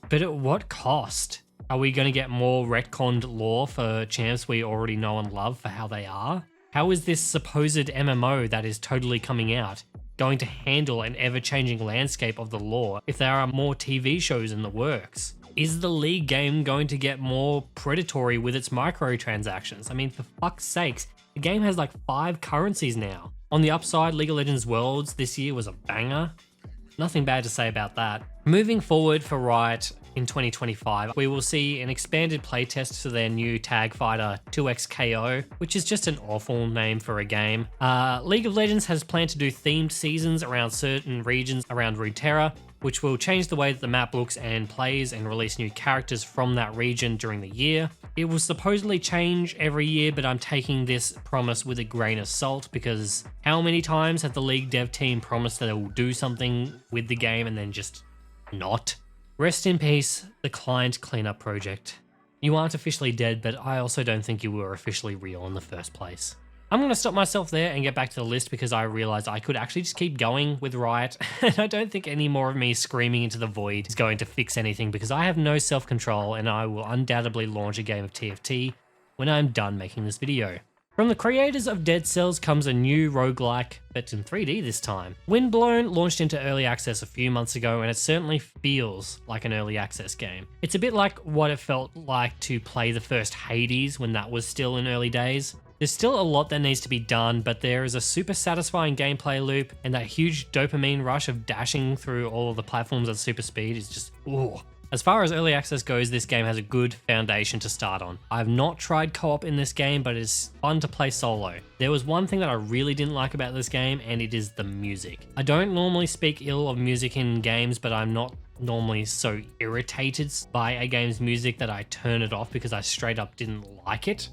But at what cost? Are we going to get more retconned lore for champs we already know and love for how they are? How is this supposed MMO that is totally coming out going to handle an ever-changing landscape of the lore if there are more TV shows in the works? Is the League game going to get more predatory with its microtransactions? I mean, for fuck's sakes, the game has like 5 currencies now. On the upside, League of Legends Worlds this year was a banger. Nothing bad to say about that. Moving forward for Riot in 2025, we will see an expanded playtest for their new tag fighter 2XKO, which is just an awful name for a game. League of Legends has planned to do themed seasons around certain regions around Runeterra, which will change the way that the map looks and plays and release new characters from that region during the year. It will supposedly change every year, but I'm taking this promise with a grain of salt because how many times have the League dev team promised that they will do something with the game and then just not? Rest in peace, the client cleanup project. You aren't officially dead, but I also don't think you were officially real in the first place. I'm going to stop myself there and get back to the list because I realized I could actually just keep going with Riot, and I don't think any more of me screaming into the void is going to fix anything because I have no self-control and I will undoubtedly launch a game of TFT when I'm done making this video. From the creators of Dead Cells comes a new roguelike, but in 3D this time. Windblown launched into early access a few months ago and it certainly feels like an early access game. It's a bit like what it felt like to play the first Hades when that was still in early days. There's still a lot that needs to be done, but there is a super satisfying gameplay loop and that huge dopamine rush of dashing through all of the platforms at super speed is just, ooh. As far as early access goes, this game has a good foundation to start on. I've not tried co-op in this game, but it's fun to play solo. There was one thing that I really didn't like about this game, and it is the music. I don't normally speak ill of music in games, but I'm not normally so irritated by a game's music that I turn it off because I straight up didn't like it.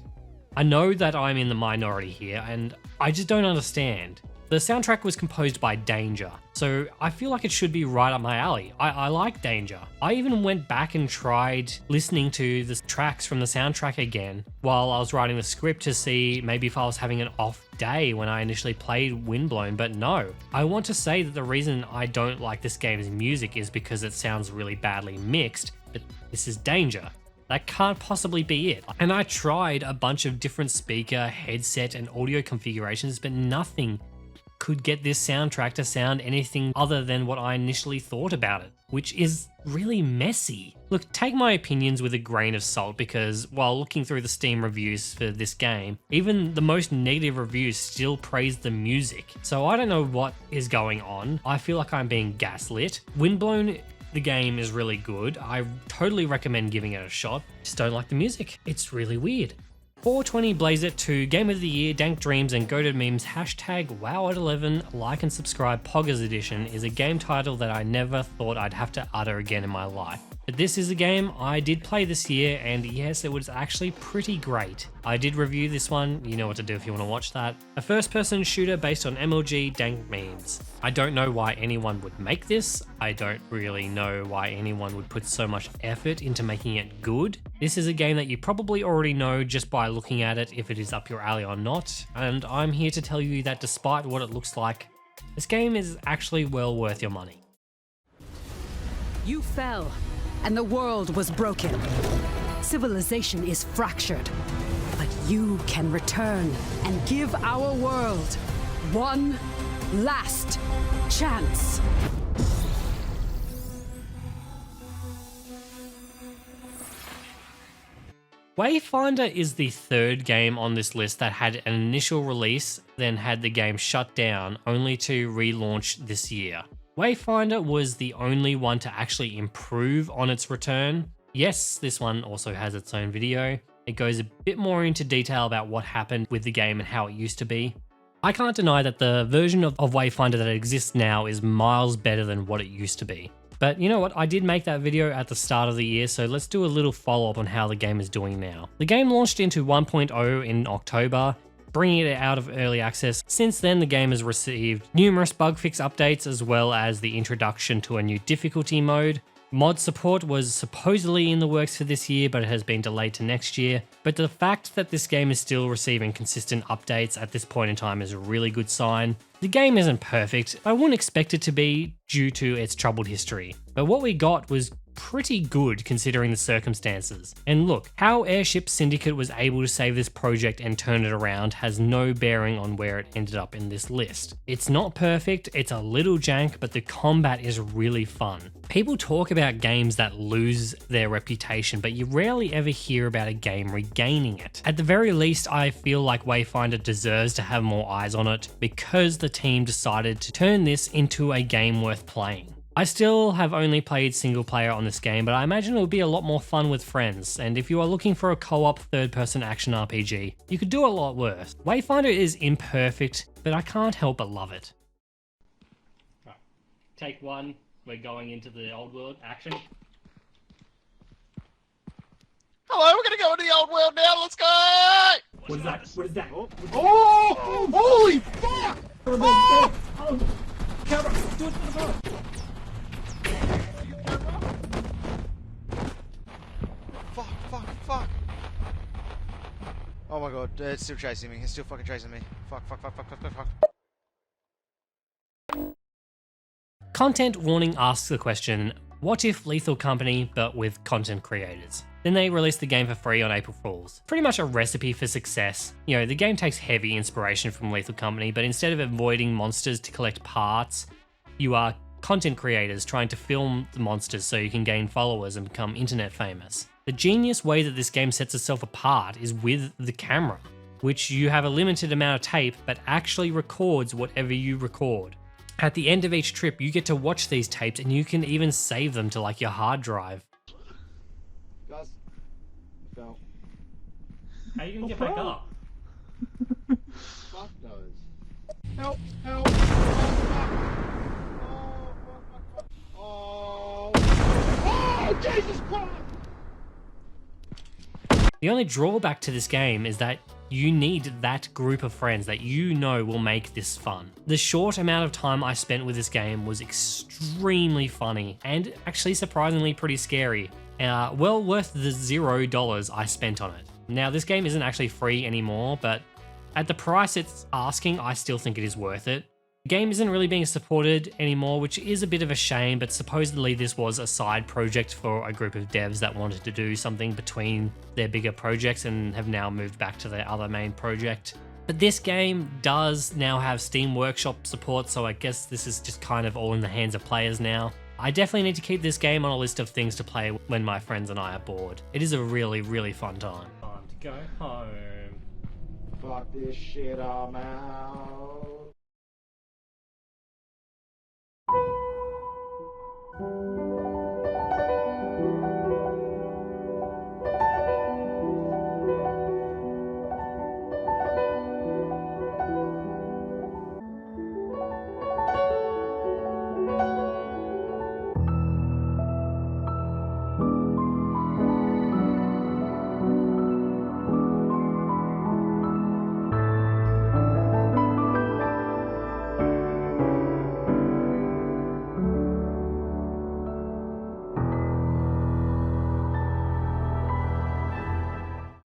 I know that I'm in the minority here, and I just don't understand. The soundtrack was composed by Danger, so I feel like it should be right up my alley. I like Danger. I even went back and tried listening to the tracks from the soundtrack again while I was writing the script to see maybe if I was having an off day when I initially played Windblown, but no. I want to say that the reason I don't like this game's music is because it sounds really badly mixed, but this is Danger. That can't possibly be it. And I tried a bunch of different speaker, headset, and audio configurations, but nothing could get this soundtrack to sound anything other than what I initially thought about it, which is really messy. Look, take my opinions with a grain of salt because while looking through the Steam reviews for this game, even the most negative reviews still praise the music. So I don't know what is going on. I feel like I'm being gaslit. Windblown, the game is really good. I totally recommend giving it a shot. Just don't like the music. It's really weird. 420 Blaze It to Game of the Year, Dank Dreams, and Goated Memes hashtag WoW11 like and subscribe Poggers Edition is a game title that I never thought I'd have to utter again in my life. But this is a game I did play this year, and yes, it was actually pretty great. I did review this one, you know what to do if you want to watch that. A first-person shooter based on MLG Dank Memes. I don't know why anyone would make this. I don't really know why anyone would put so much effort into making it good. This is a game that you probably already know just by looking at it if it is up your alley or not, and I'm here to tell you that despite what it looks like, this game is actually well worth your money. You fell, and the world was broken. Civilization is fractured, but you can return and give our world one last chance. Wayfinder is the third game on this list that had an initial release, then had the game shut down, only to relaunch this year. Wayfinder was the only one to actually improve on its return. Yes, this one also has its own video. It goes a bit more into detail about what happened with the game and how it used to be. I can't deny that the version of Wayfinder that exists now is miles better than what it used to be. But you know what, I did make that video at the start of the year, so let's do a little follow-up on how the game is doing now. The game launched into 1.0 in October, bringing it out of early access. Since then, the game has received numerous bug fix updates as well as the introduction to a new difficulty mode. Mod support was supposedly in the works for this year, but it has been delayed to next year. But the fact that this game is still receiving consistent updates at this point in time is a really good sign. The game isn't perfect. I wouldn't expect it to be due to its troubled history. But what we got was pretty good considering the circumstances. And look, how Airship Syndicate was able to save this project and turn it around has no bearing on where it ended up in this list. It's not perfect, it's a little jank, but the combat is really fun. People talk about games that lose their reputation, but you rarely ever hear about a game regaining it. At the very least, I feel like Wayfinder deserves to have more eyes on it because the team decided to turn this into a game worth playing. I still have only played single player on this game, but I imagine it would be a lot more fun with friends, and if you are looking for a co-op third-person action RPG, you could do a lot worse. Wayfinder is imperfect, but I can't help but love it. Right. Take one, we're going into the old world, action. Hello, we're gonna go into the old world now, let's go! What is that? What is that? Oh! Holy fuck! Oh! Camera, do it for the front. Fuck. Oh my god, it's still chasing me. It's still fucking chasing me. Fuck. Content Warning asks the question, what if Lethal Company, but with content creators? Then they released the game for free on April Fools. Pretty much a recipe for success. You know, the game takes heavy inspiration from Lethal Company, but instead of avoiding monsters to collect parts, you are content creators trying to film the monsters so you can gain followers and become internet famous. The genius way that this game sets itself apart is with the camera, which you have a limited amount of tape but actually records whatever you record. At the end of each trip, you get to watch these tapes and you can even save them to like your hard drive. Guys, fell. How are you gonna get back up? Fuck knows. Help! Oh, Jesus Christ! The only drawback to this game is that you need that group of friends that you know will make this fun. The short amount of time I spent with this game was extremely funny and actually surprisingly pretty scary. Well worth the $0 I spent on it. Now this game isn't actually free anymore, but at the price it's asking, I still think it is worth it. The game isn't really being supported anymore, which is a bit of a shame, but supposedly this was a side project for a group of devs that wanted to do something between their bigger projects and have now moved back to their other main project. But this game does now have Steam Workshop support, so I guess this is just kind of all in the hands of players now. I definitely need to keep this game on a list of things to play when my friends and I are bored. It is a really, really fun time. Time to go home. Fuck this shit, I'm out.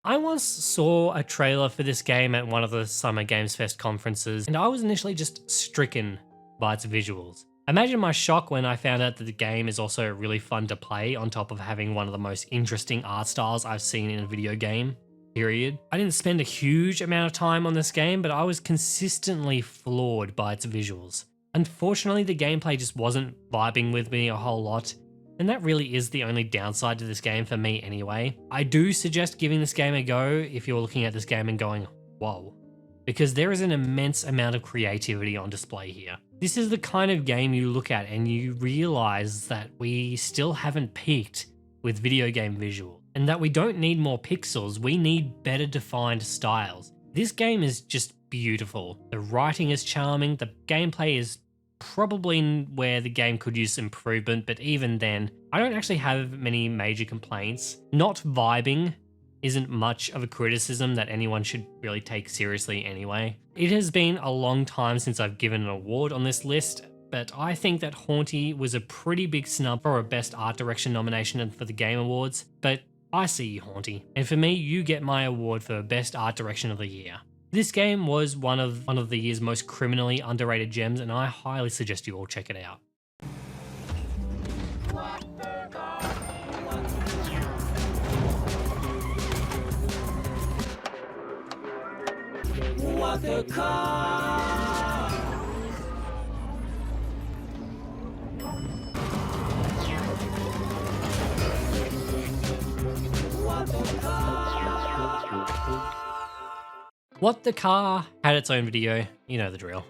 I once saw a trailer for this game at one of the Summer Games Fest conferences, and I was initially just stricken by its visuals. Imagine my shock when I found out that the game is also really fun to play on top of having one of the most interesting art styles I've seen in a video game, period. I didn't spend a huge amount of time on this game, but I was consistently floored by its visuals. Unfortunately, the gameplay just wasn't vibing with me a whole lot, and that really is the only downside to this game for me anyway. I do suggest giving this game a go if you're looking at this game and going, whoa, because there is an immense amount of creativity on display here. This is the kind of game you look at and you realize that we still haven't peaked with video game visual, and that we don't need more pixels, we need better defined styles. This game is just beautiful. The writing is charming, the gameplay is probably where the game could use improvement, but even then, I don't actually have many major complaints. Not vibing isn't much of a criticism that anyone should really take seriously anyway. It has been a long time since I've given an award on this list, but I think that Haunty was a pretty big snub for a Best Art Direction nomination for the Game Awards, but I see you, Haunty. And for me, you get my award for Best Art Direction of the Year. This game was one of the year's most criminally underrated gems, and I highly suggest you all check it out. What the Car had its own video, you know the drill.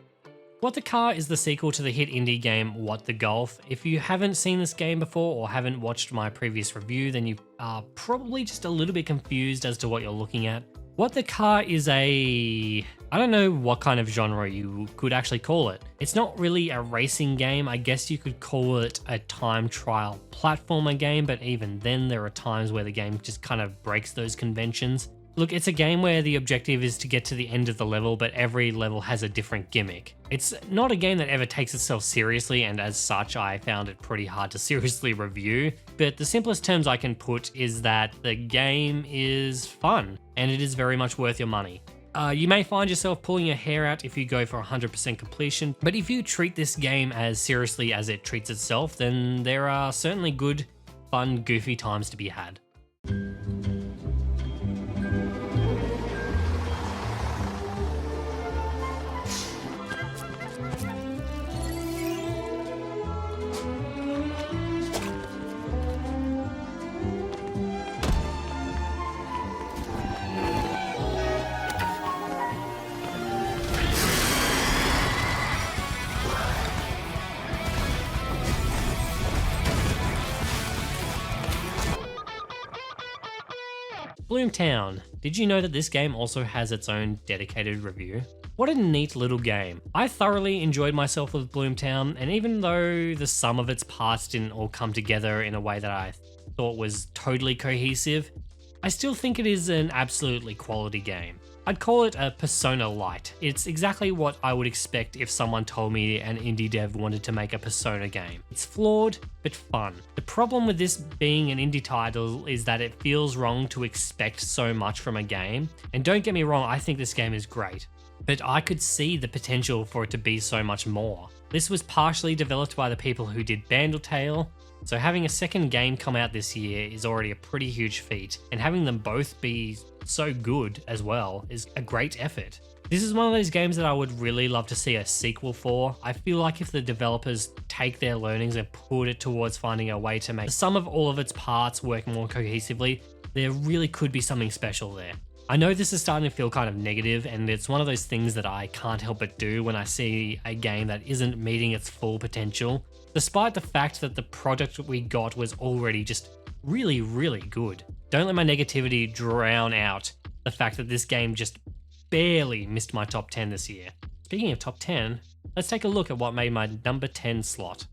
What the Car is the sequel to the hit indie game What the Golf. If you haven't seen this game before or haven't watched my previous review, then you are probably just a little bit confused as to what you're looking at. What the Car is I don't know what kind of genre you could actually call it. It's not really a racing game. I guess you could call it a time trial platformer game, but even then there are times where the game just kind of breaks those conventions. Look, it's a game where the objective is to get to the end of the level, but every level has a different gimmick. It's not a game that ever takes itself seriously, and as such, I found it pretty hard to seriously review. But the simplest terms I can put is that the game is fun, and it is very much worth your money. You may find yourself pulling your hair out if you go for 100% completion, but if you treat this game as seriously as it treats itself, then there are certainly good, fun, goofy times to be had. Bloomtown. Did you know that this game also has its own dedicated review? What a neat little game. I thoroughly enjoyed myself with Bloomtown, and even though the sum of its parts didn't all come together in a way that I thought was totally cohesive, I still think it is an absolutely quality game. I'd call it a Persona Light. It's exactly what I would expect if someone told me an indie dev wanted to make a Persona game. It's flawed, but fun. The problem with this being an indie title is that it feels wrong to expect so much from a game. And don't get me wrong, I think this game is great, but I could see the potential for it to be so much more. This was partially developed by the people who did Bandle, so having a second game come out this year is already a pretty huge feat, and having them both be so good as well is a great effort. This is one of those games that I would really love to see a sequel for. I feel like if the developers take their learnings and put it towards finding a way to make the sum of all of its parts work more cohesively, there really could be something special there. I know this is starting to feel kind of negative, and it's one of those things that I can't help but do when I see a game that isn't meeting its full potential, despite the fact that the product we got was already just really, really good. Don't let my negativity drown out the fact that this game just barely missed my top 10 this year. Speaking of top 10, let's take a look at what made my number 10 slot.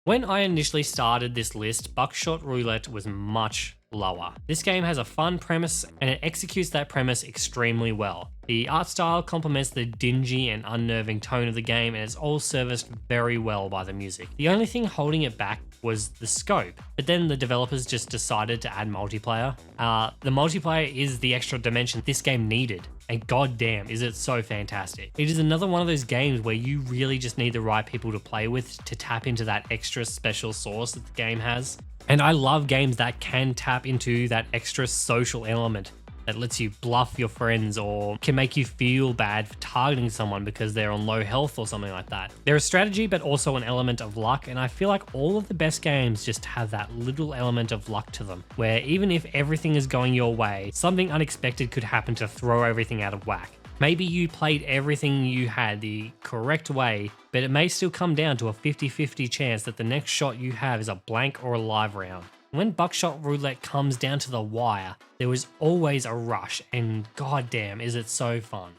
When I initially started this list, Buckshot Roulette was much lower. This game has a fun premise, and it executes that premise extremely well. The art style complements the dingy and unnerving tone of the game, and it's all serviced very well by the music. The only thing holding it back was the scope, but then the developers just decided to add multiplayer. The multiplayer is the extra dimension this game needed, and goddamn is it so fantastic. It is another one of those games where you really just need the right people to play with to tap into that extra special sauce that the game has. And I love games that can tap into that extra social element that lets you bluff your friends or can make you feel bad for targeting someone because they're on low health or something like that. There is strategy, but also an element of luck, and I feel like all of the best games just have that little element of luck to them, where even if everything is going your way, something unexpected could happen to throw everything out of whack. Maybe you played everything you had the correct way, but it may still come down to a 50-50 chance that the next shot you have is a blank or a live round. When Buckshot Roulette comes down to the wire, there was always a rush, and goddamn is it so fun.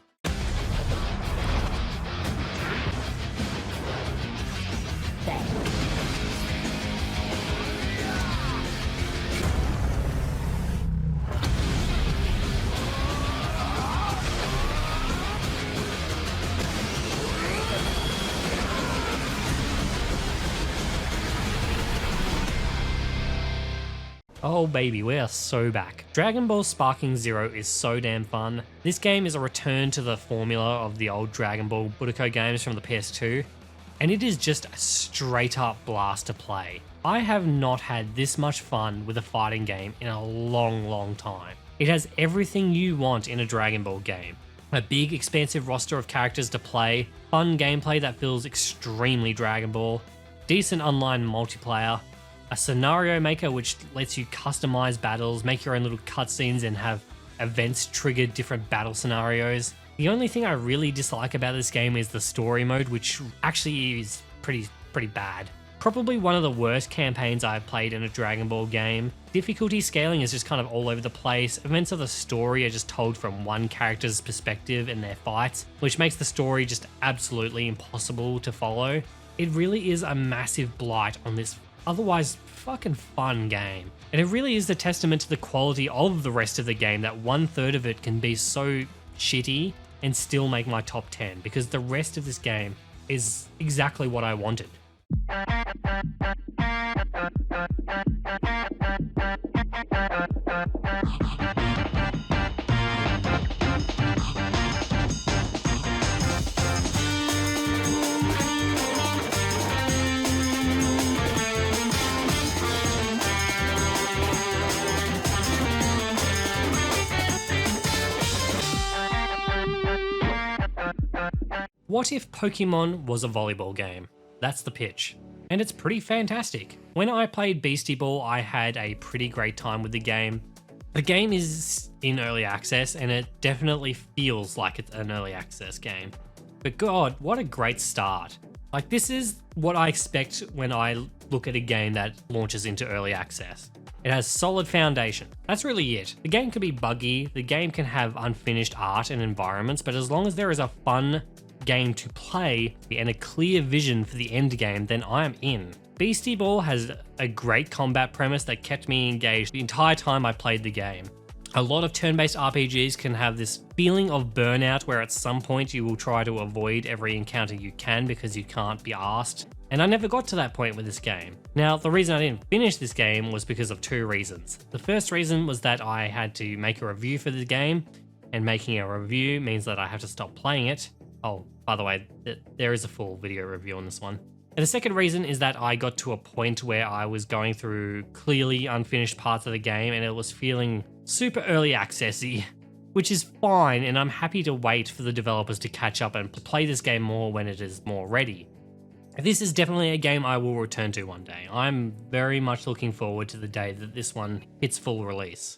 Oh baby, we are so back. Dragon Ball Sparking Zero is so damn fun. This game is a return to the formula of the old Dragon Ball Budokai games from the PS2, and it is just a straight up blast to play. I have not had this much fun with a fighting game in a long time. It has everything you want in a Dragon Ball game. A big expansive roster of characters to play, fun gameplay that feels extremely Dragon Ball, decent online multiplayer, a scenario maker which lets you customize battles, make your own little cutscenes and have events trigger different battle scenarios. The only thing I really dislike about this game is the story mode, which actually is pretty bad. Probably one of the worst campaigns I've played in a Dragon Ball game. Difficulty scaling is just kind of all over the place. Events of the story are just told from one character's perspective in their fights, which makes the story just absolutely impossible to follow. It really is a massive blight on this otherwise fucking fun game. And it really is the testament to the quality of the rest of the game that 1/3 of it can be so shitty and still make my top 10, because the rest of this game is exactly what I wanted. What if Pokemon was a volleyball game? That's the pitch. And it's pretty fantastic. When I played Beastie Ball, I had a pretty great time with the game. The game is in early access and it definitely feels like it's an early access game. But God, what a great start. Like, this is what I expect when I look at a game that launches into early access. It has solid foundation. That's really it. The game can be buggy, the game can have unfinished art and environments, but as long as there is a fun game to play and a clear vision for the end game, then I am in. Beastie Ball has a great combat premise that kept me engaged the entire time I played the game. A lot of turn-based RPGs can have this feeling of burnout where at some point you will try to avoid every encounter you can because you can't be asked. And I never got to that point with this game. Now, the reason I didn't finish this game was because of two reasons. The first reason was that I had to make a review for the game, and making a review means that I have to stop playing it. Oh, by the way, there is a full video review on this one. And the second reason is that I got to a point where I was going through clearly unfinished parts of the game and it was feeling super early accessy, which is fine, and I'm happy to wait for the developers to catch up and play this game more when it is more ready. This is definitely a game I will return to one day. I'm very much looking forward to the day that this one hits full release.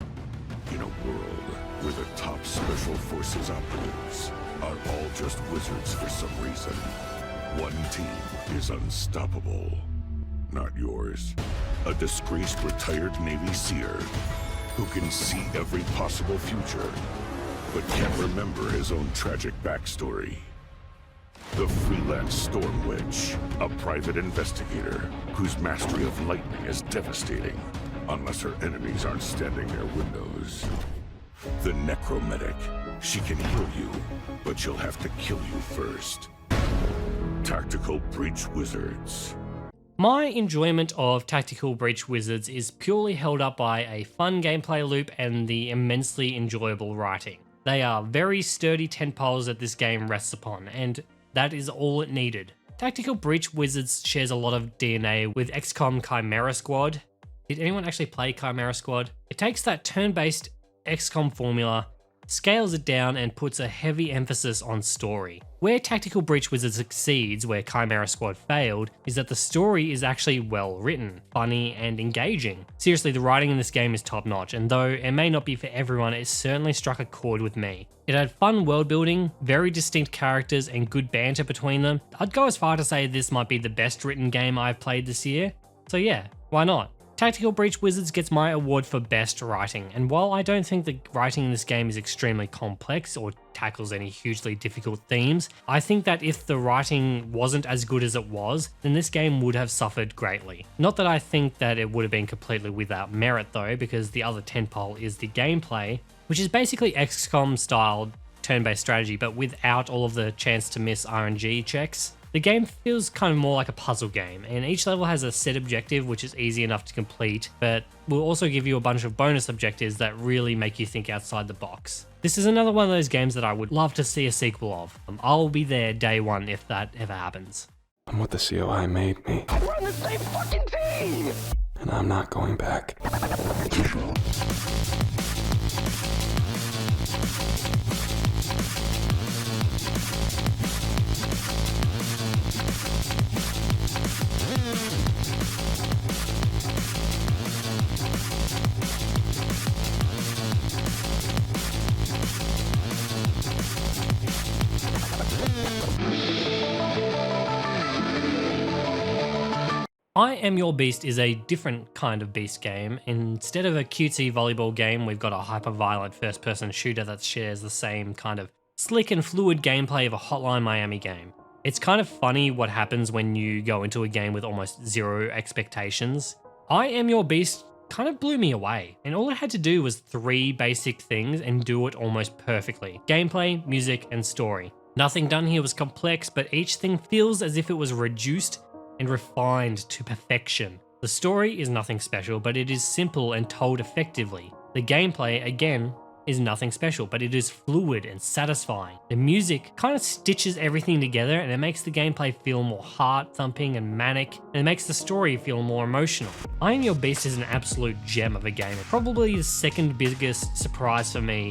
In a world where the top special forces operatives are all just wizards for some reason, one team is unstoppable. Not yours. A disgraced retired Navy seer who can see every possible future, but can't remember his own tragic backstory. The freelance Storm Witch, a private investigator whose mastery of lightning is devastating, unless her enemies aren't standing near windows. The Necromedic, she can heal you, but she'll have to kill you first. Tactical Breach Wizards. My enjoyment of Tactical Breach Wizards is purely held up by a fun gameplay loop and the immensely enjoyable writing. They are very sturdy tentpoles that this game rests upon, and that is all it needed. Tactical Breach Wizards shares a lot of DNA with XCOM Chimera Squad. Did anyone actually play Chimera Squad? It takes that turn-based XCOM formula, scales it down, and puts a heavy emphasis on story. Where Tactical Breach Wizards succeeds, where Chimera Squad failed, is that the story is actually well written, funny, and engaging. Seriously, the writing in this game is top notch, and though it may not be for everyone, it certainly struck a chord with me. It had fun world building, very distinct characters, and good banter between them. I'd go as far to say this might be the best written game I've played this year. So yeah, why not? Tactical Breach Wizards gets my award for best writing, and while I don't think the writing in this game is extremely complex or tackles any hugely difficult themes, I think that if the writing wasn't as good as it was, then this game would have suffered greatly. Not that I think that it would have been completely without merit though, because the other tentpole is the gameplay, which is basically XCOM style turn-based strategy, but without all of the chance to miss RNG checks. The game feels kind of more like a puzzle game, and each level has a set objective which is easy enough to complete, but will also give you a bunch of bonus objectives that really make you think outside the box. This is another one of those games that I would love to see a sequel of. I'll be there day one if that ever happens. I'm what the COI made me. We're on the same fucking team! And I'm not going back. I Am Your Beast is a different kind of Beast game. Instead of a cutesy volleyball game, we've got a hyper-violent first-person shooter that shares the same kind of slick and fluid gameplay of a Hotline Miami game. It's kind of funny what happens when you go into a game with almost zero expectations. I Am Your Beast kind of blew me away, and all it had to do was 3 basic things and do it almost perfectly. Gameplay, music, and story. Nothing done here was complex, but each thing feels as if it was reduced and refined to perfection. The story is nothing special, but it is simple and told effectively. The gameplay, again, is nothing special, but it is fluid and satisfying. The music kind of stitches everything together, and it makes the gameplay feel more heart-thumping and manic, and it makes the story feel more emotional. I Am Your Beast is an absolute gem of a game, probably the second biggest surprise for me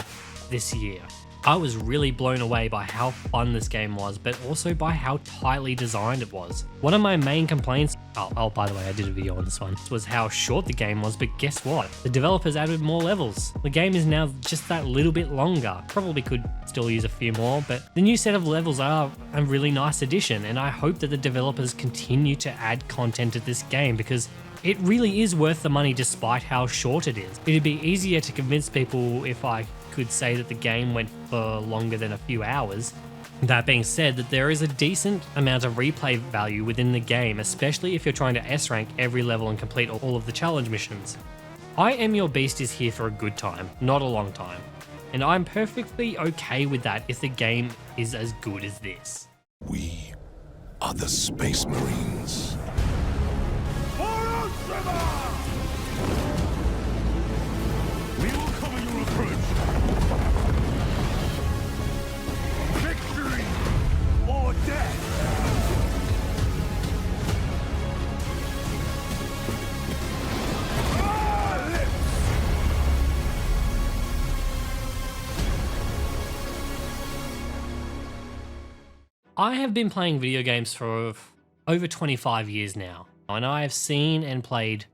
this year. I was really blown away by how fun this game was, but also by how tightly designed it was. One of my main complaints, by the way, I did a video on this one, was how short the game was, but guess what? The developers added more levels. The game is now just that little bit longer. Probably could still use a few more, but the new set of levels are a really nice addition, and I hope that the developers continue to add content to this game because it really is worth the money despite how short it is. It'd be easier to convince people if I could say that the game went for longer than a few hours. That being said, that there is a decent amount of replay value within the game, especially if you're trying to S-rank every level and complete all of the challenge missions. I Am Your Beast is here for a good time, not a long time. And I'm perfectly okay with that if the game is as good as this. We are the Space Marines. We will cover your approach. Victory or death. I have been playing video games for over 25 years now, and I have seen and played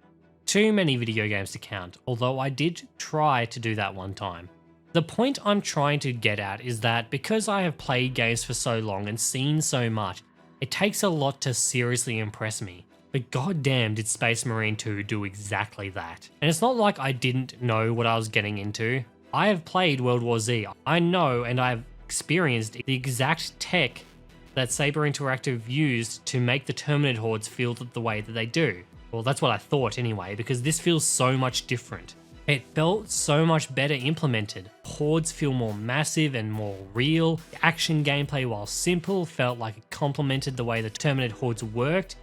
too many video games to count, although I did try to do that one time. The point I'm trying to get at is that because I have played games for so long and seen so much, it takes a lot to seriously impress me. But goddamn did Space Marine 2 do exactly that. And it's not like I didn't know what I was getting into. I have played World War Z. I know and I've experienced the exact tech that Saber Interactive used to make the Terminid hordes feel the way that they do. Well, that's what I thought anyway, because this feels so much different. It felt so much better implemented. Hordes feel more massive and more real. The action gameplay, while simple, felt like it complemented the way the Terminid hordes worked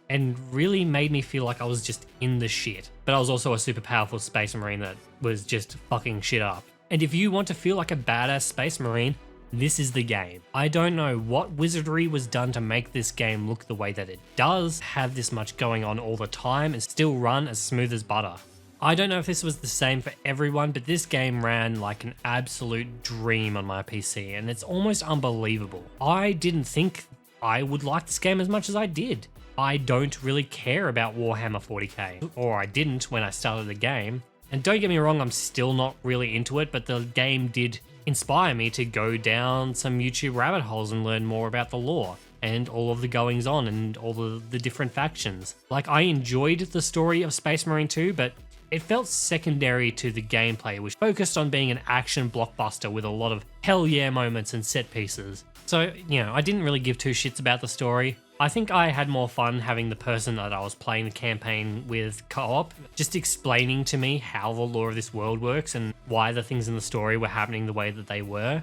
and really made me feel like I was just in the shit. But I was also a super powerful Space Marine that was just fucking shit up. And if you want to feel like a badass Space Marine, this is the game. I don't know what wizardry was done to make this game look the way that it does, have this much going on all the time, and still run as smooth as butter. I don't know if this was the same for everyone, but this game ran like an absolute dream on my PC, and it's almost unbelievable. I didn't think I would like this game as much as I did. I don't really care about Warhammer 40k, or I didn't when I started the game. And don't get me wrong, I'm still not really into it, but the game did inspire me to go down some YouTube rabbit holes and learn more about the lore and all of the goings on and all the different factions. Like, I enjoyed the story of Space Marine 2, but it felt secondary to the gameplay, which focused on being an action blockbuster with a lot of hell yeah moments and set pieces. So, I didn't really give two shits about the story. I think I had more fun having the person that I was playing the campaign with co-op, just explaining to me how the lore of this world works and why the things in the story were happening the way that they were.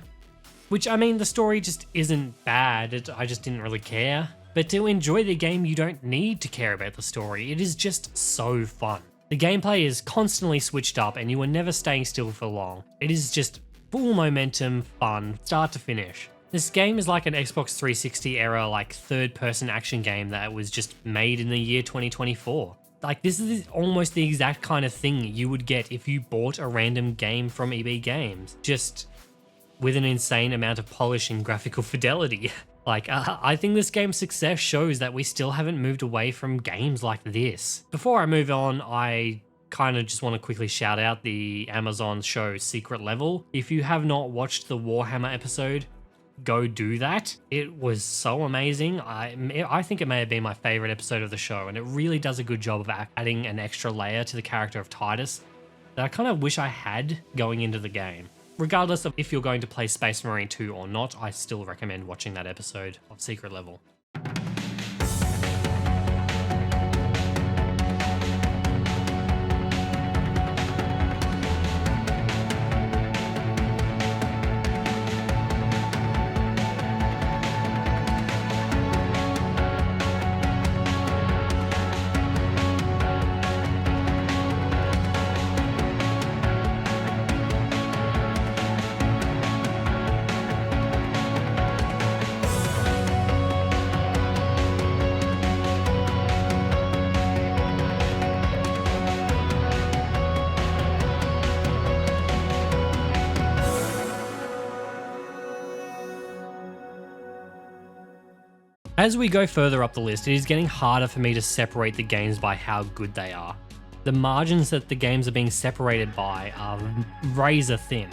Which, I mean, the story just isn't bad, I just didn't really care. But to enjoy the game, you don't need to care about the story. It is just so fun. The gameplay is constantly switched up and you are never staying still for long. It is just full momentum, fun, start to finish. This game is like an Xbox 360 era like third-person action game that was just made in the year 2024. Like, this is almost the exact kind of thing you would get if you bought a random game from EB Games, just with an insane amount of polish and graphical fidelity. I think this game's success shows that we still haven't moved away from games like this. Before I move on, I kind of just want to quickly shout out the Amazon show Secret Level. If you have not watched the Warhammer episode, go do that. It was so amazing. I think it may have been my favorite episode of the show, and it really does a good job of adding an extra layer to the character of Titus that I kind of wish I had going into the game. Regardless of if you're going to play Space Marine 2 or not, I still recommend watching that episode of Secret Level. As we go further up the list, it is getting harder for me to separate the games by how good they are. The margins that the games are being separated by are razor thin.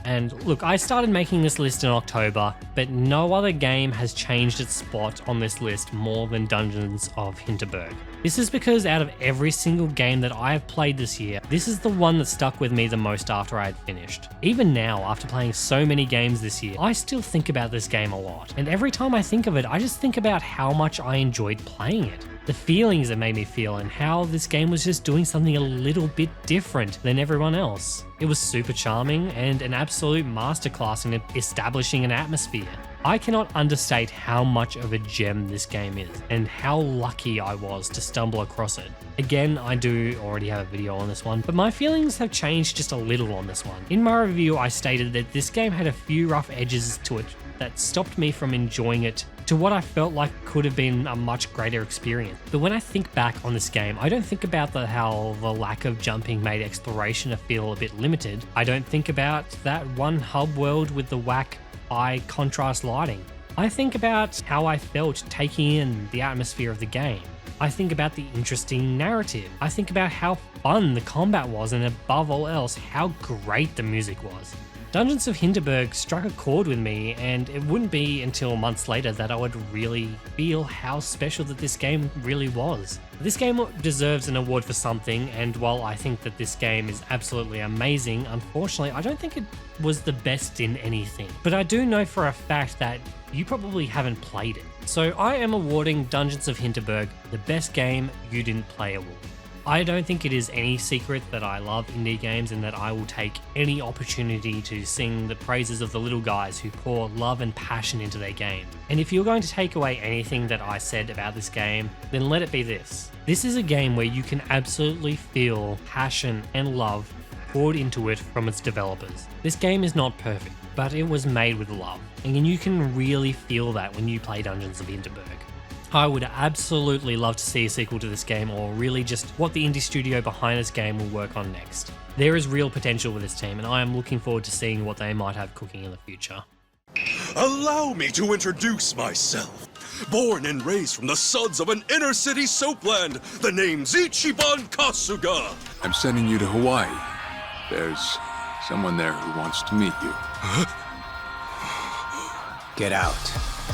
And look, I started making this list in October, but no other game has changed its spot on this list more than Dungeons of Hinterberg. This is because out of every single game that I have played this year, this is the one that stuck with me the most after I had finished. Even now, after playing so many games this year, I still think about this game a lot. And every time I think of it, I just think about how much I enjoyed playing it. The feelings it made me feel and how this game was just doing something a little bit different than everyone else. It was super charming and an absolute masterclass in establishing an atmosphere. I cannot understate how much of a gem this game is and how lucky I was to stumble across it. Again, I do already have a video on this one, but my feelings have changed just a little on this one. In my review, I stated that this game had a few rough edges to it that stopped me from enjoying it to what I felt like could have been a much greater experience. But when I think back on this game, I don't think about how the lack of jumping made exploration feel a bit limited. I don't think about that one hub world with the whack high contrast lighting. I think about how I felt taking in the atmosphere of the game. I think about the interesting narrative. I think about how fun the combat was, and above all else, how great the music was. Dungeons of Hinterberg struck a chord with me, and it wouldn't be until months later that I would really feel how special that this game really was. This game deserves an award for something, and while I think that this game is absolutely amazing, unfortunately I don't think it was the best in anything. But I do know for a fact that you probably haven't played it. So I am awarding Dungeons of Hinterberg the best game you didn't play award. I don't think it is any secret that I love indie games and that I will take any opportunity to sing the praises of the little guys who pour love and passion into their game. And if you're going to take away anything that I said about this game, then let it be this. This is a game where you can absolutely feel passion and love poured into it from its developers. This game is not perfect, but it was made with love, and you can really feel that when you play Dungeons of Hinterberg. I would absolutely love to see a sequel to this game, or really just what the indie studio behind this game will work on next. There is real potential with this team, and I am looking forward to seeing what they might have cooking in the future. Allow me to introduce myself. Born and raised from the suds of an inner city soapland, the name's Ichiban Kasuga. I'm sending you to Hawaii. There's someone there who wants to meet you. Get out.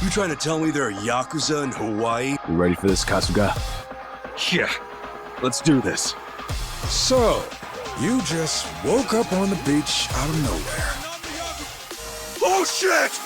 You trying to tell me there are Yakuza in Hawaii? You ready for this, Kasuga? Yeah, let's do this. So, you just woke up on the beach out of nowhere. Oh shit!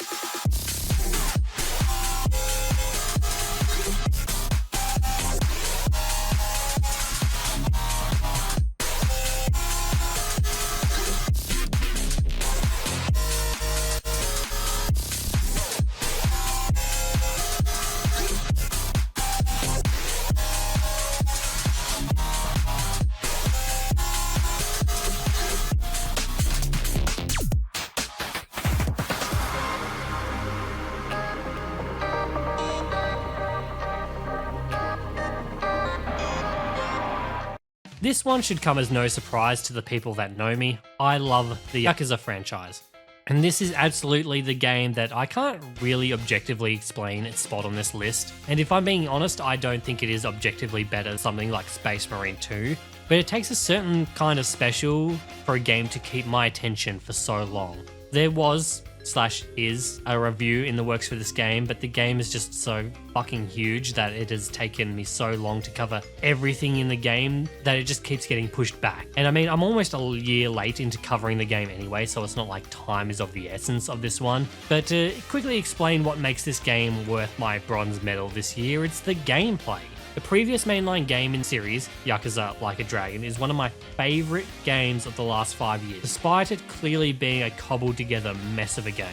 This one should come as no surprise to the people that know me. I love the Yakuza franchise. And this is absolutely the game that I can't really objectively explain its spot on this list. And if I'm being honest, I don't think it is objectively better than something like Space Marine 2. But it takes a certain kind of special for a game to keep my attention for so long. There was / is a review in the works for this game, but the game is just so fucking huge that it has taken me so long to cover everything in the game that it just keeps getting pushed back. And I mean, I'm almost a year late into covering the game anyway, so it's not like time is of the essence of this one. But to quickly explain what makes this game worth my bronze medal this year, it's the gameplay. The previous mainline game in series, Yakuza Like a Dragon, is one of my favourite games of the last 5 years, despite it clearly being a cobbled together mess of a game.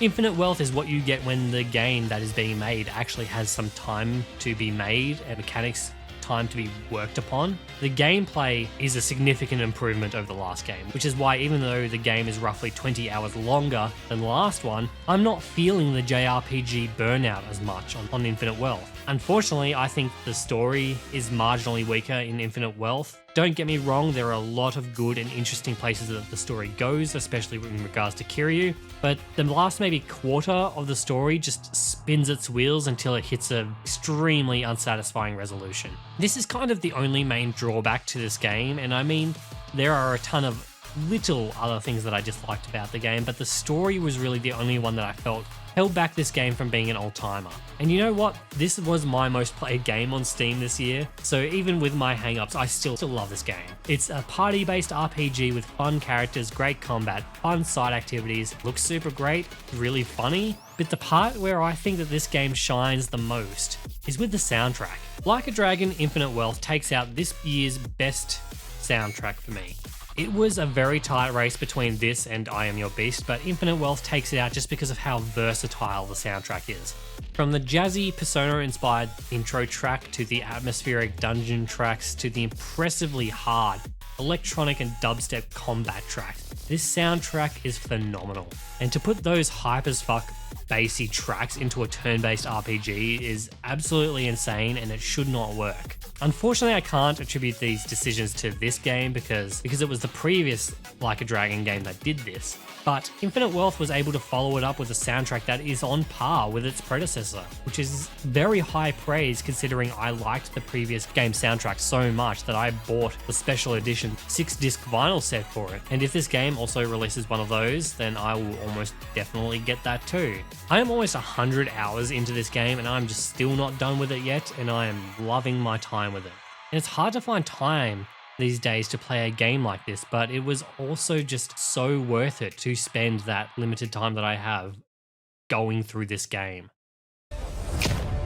Infinite wealth is what you get when the game that is being made actually has some time to be made and mechanics time to be worked upon. The gameplay is a significant improvement over the last game, which is why even though the game is roughly 20 hours longer than the last one, I'm not feeling the JRPG burnout as much on Infinite Wealth. Unfortunately, I think the story is marginally weaker in Infinite Wealth. Don't get me wrong, there are a lot of good and interesting places that the story goes, especially in regards to Kiryu, but the last maybe quarter of the story just spins its wheels until it hits an extremely unsatisfying resolution. This is kind of the only main drawback to this game, and I mean, there are a ton of little other things that I disliked about the game, but the story was really the only one that I felt held back this game from being an old-timer. And you know what? This was my most played game on Steam this year, so even with my hang-ups, I still love this game. It's a party-based RPG with fun characters, great combat, fun side activities, looks super great, really funny, but the part where I think that this game shines the most is with the soundtrack. Like a Dragon, Infinite Wealth takes out this year's best soundtrack for me. It was a very tight race between this and I Am Your Beast, but Infinite Wealth takes it out just because of how versatile the soundtrack is. From the jazzy Persona-inspired intro track to the atmospheric dungeon tracks to the impressively hard electronic and dubstep combat tracks, this soundtrack is phenomenal. And to put those hype as fuck bassy tracks into a turn-based RPG is absolutely insane, and it should not work. Unfortunately, I can't attribute these decisions to this game because it was the previous Like a Dragon game that did this. But Infinite Wealth was able to follow it up with a soundtrack that is on par with its predecessor, which is very high praise considering I liked the previous game soundtrack so much that I bought the special edition 6-disc vinyl set for it. And if this game also releases one of those, then I will almost definitely get that too. I am almost 100 hours into this game and I'm just still not done with it yet, and I am loving my time with it. And it's hard to find time these days to play a game like this, but it was also just so worth it to spend that limited time that I have going through this game.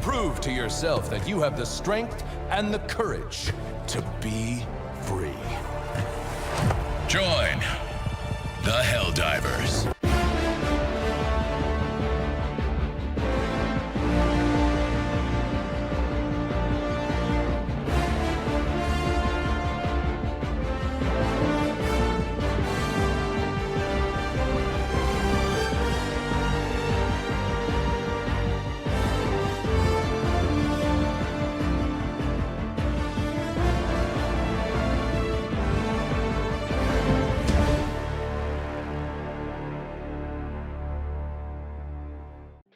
Prove to yourself that you have the strength and the courage to be free. Join the Helldivers.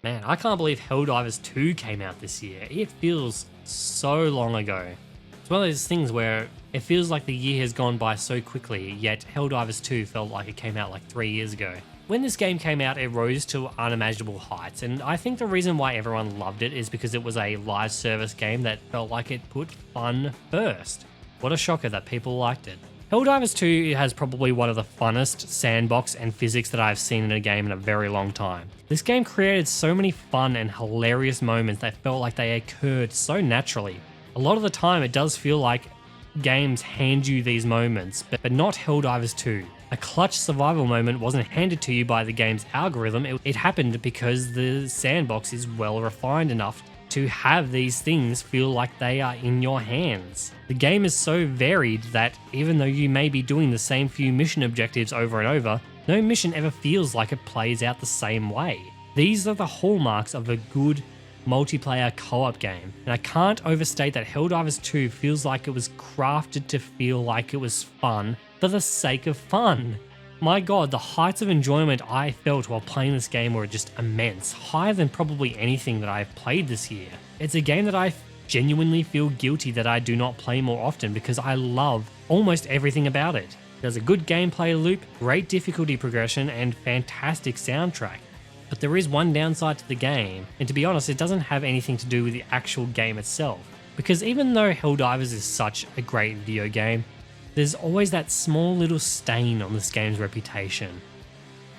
Man, I can't believe Helldivers 2 came out this year. It feels so long ago. It's one of those things where it feels like the year has gone by so quickly, yet Helldivers 2 felt like it came out like 3 years ago. When this game came out, it rose to unimaginable heights, and I think the reason why everyone loved it is because it was a live service game that felt like it put fun first. What a shocker that people liked it. Helldivers 2 has probably one of the funnest sandbox and physics that I've seen in a game in a very long time. This game created so many fun and hilarious moments that felt like they occurred so naturally. A lot of the time it does feel like games hand you these moments, but not Helldivers 2. A clutch survival moment wasn't handed to you by the game's algorithm, it happened because the sandbox is well refined enough to have these things feel like they are in your hands. The game is so varied that even though you may be doing the same few mission objectives over and over, no mission ever feels like it plays out the same way. These are the hallmarks of a good multiplayer co-op game. And I can't overstate that Helldivers 2 feels like it was crafted to feel like it was fun for the sake of fun. My god, the heights of enjoyment I felt while playing this game were just immense, higher than probably anything that I've played this year. It's a game that I genuinely feel guilty that I do not play more often because I love almost everything about it. There's a good gameplay loop, great difficulty progression, and fantastic soundtrack. But there is one downside to the game, and to be honest, it doesn't have anything to do with the actual game itself. Because even though Helldivers is such a great video game, there's always that small little stain on this game's reputation.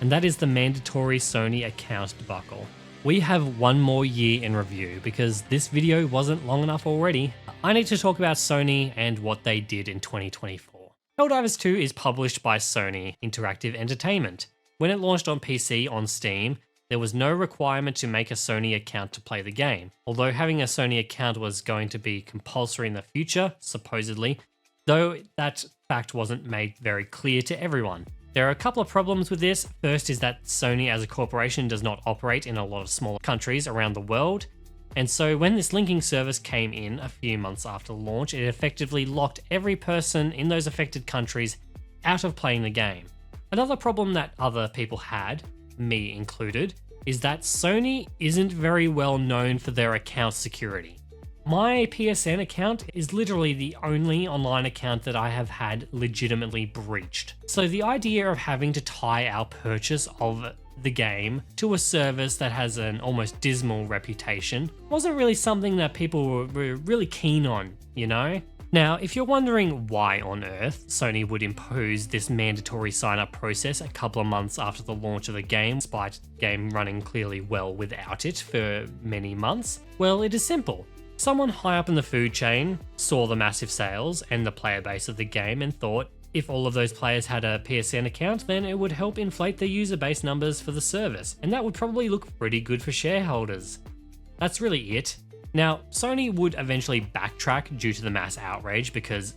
And that is the mandatory Sony account debacle. We have one more year in review because this video wasn't long enough already. I need to talk about Sony and what they did in 2024. Helldivers 2 is published by Sony Interactive Entertainment. When it launched on PC on Steam, there was no requirement to make a Sony account to play the game, although having a Sony account was going to be compulsory in the future, supposedly, though that fact wasn't made very clear to everyone. There are a couple of problems with this. First is that Sony as a corporation does not operate in a lot of smaller countries around the world, and so when this linking service came in a few months after launch, it effectively locked every person in those affected countries out of playing the game. Another problem that other people had, me included, is that Sony isn't very well known for their account security. My PSN account is literally the only online account that I have had legitimately breached. So the idea of having to tie our purchase of the game to a service that has an almost dismal reputation wasn't really something that people were really keen on, you know? Now, if you're wondering why on earth Sony would impose this mandatory sign-up process a couple of months after the launch of the game, despite the game running clearly well without it for many months, well, it is simple. Someone high up in the food chain saw the massive sales and the player base of the game and thought if all of those players had a PSN account, then it would help inflate the user base numbers for the service, and that would probably look pretty good for shareholders. That's really it. Now, Sony would eventually backtrack due to the mass outrage because,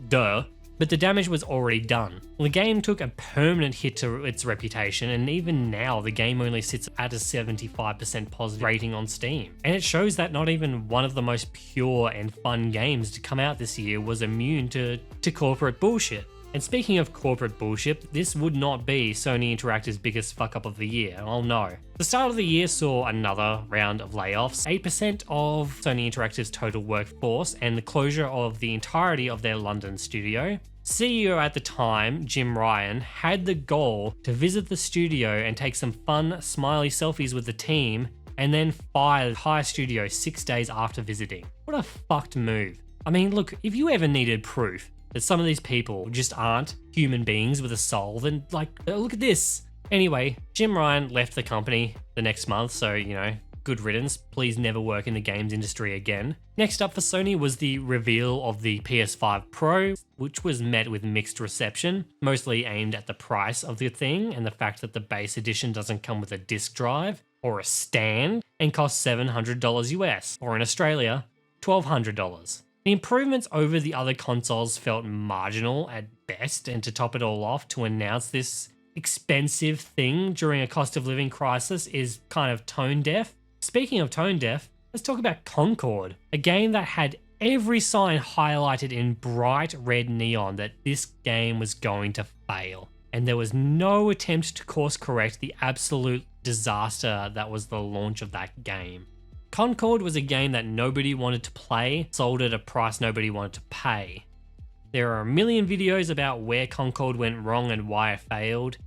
duh, but the damage was already done. The game took a permanent hit to its reputation, and even now the game only sits at a 75% positive rating on Steam. And it shows that not even one of the most pure and fun games to come out this year was immune to corporate bullshit. And speaking of corporate bullshit, this would not be Sony Interactive's biggest fuck up of the year, oh no. The start of the year saw another round of layoffs, 8% of Sony Interactive's total workforce, and the closure of the entirety of their London studio. CEO at the time, Jim Ryan, had the goal to visit the studio and take some fun, smiley selfies with the team, and then fire the entire studio 6 days after visiting. What a fucked move. I mean, look, if you ever needed proof that some of these people just aren't human beings with a soul, then look at this. Anyway, Jim Ryan left the company the next month, so, you know, good riddance. Please never work in the games industry again. Next up for Sony was the reveal of the PS5 Pro, which was met with mixed reception, mostly aimed at the price of the thing and the fact that the base edition doesn't come with a disc drive or a stand and costs $700 US, or in Australia, $1,200. The improvements over the other consoles felt marginal at best, and to top it all off, to announce this expensive thing during a cost of living crisis is kind of tone deaf. Speaking of tone deaf, let's talk about Concord, a game that had every sign highlighted in bright red neon that this game was going to fail. And there was no attempt to course correct the absolute disaster that was the launch of that game. Concord was a game that nobody wanted to play, sold at a price nobody wanted to pay. There are a million videos about where Concord went wrong and why it failed.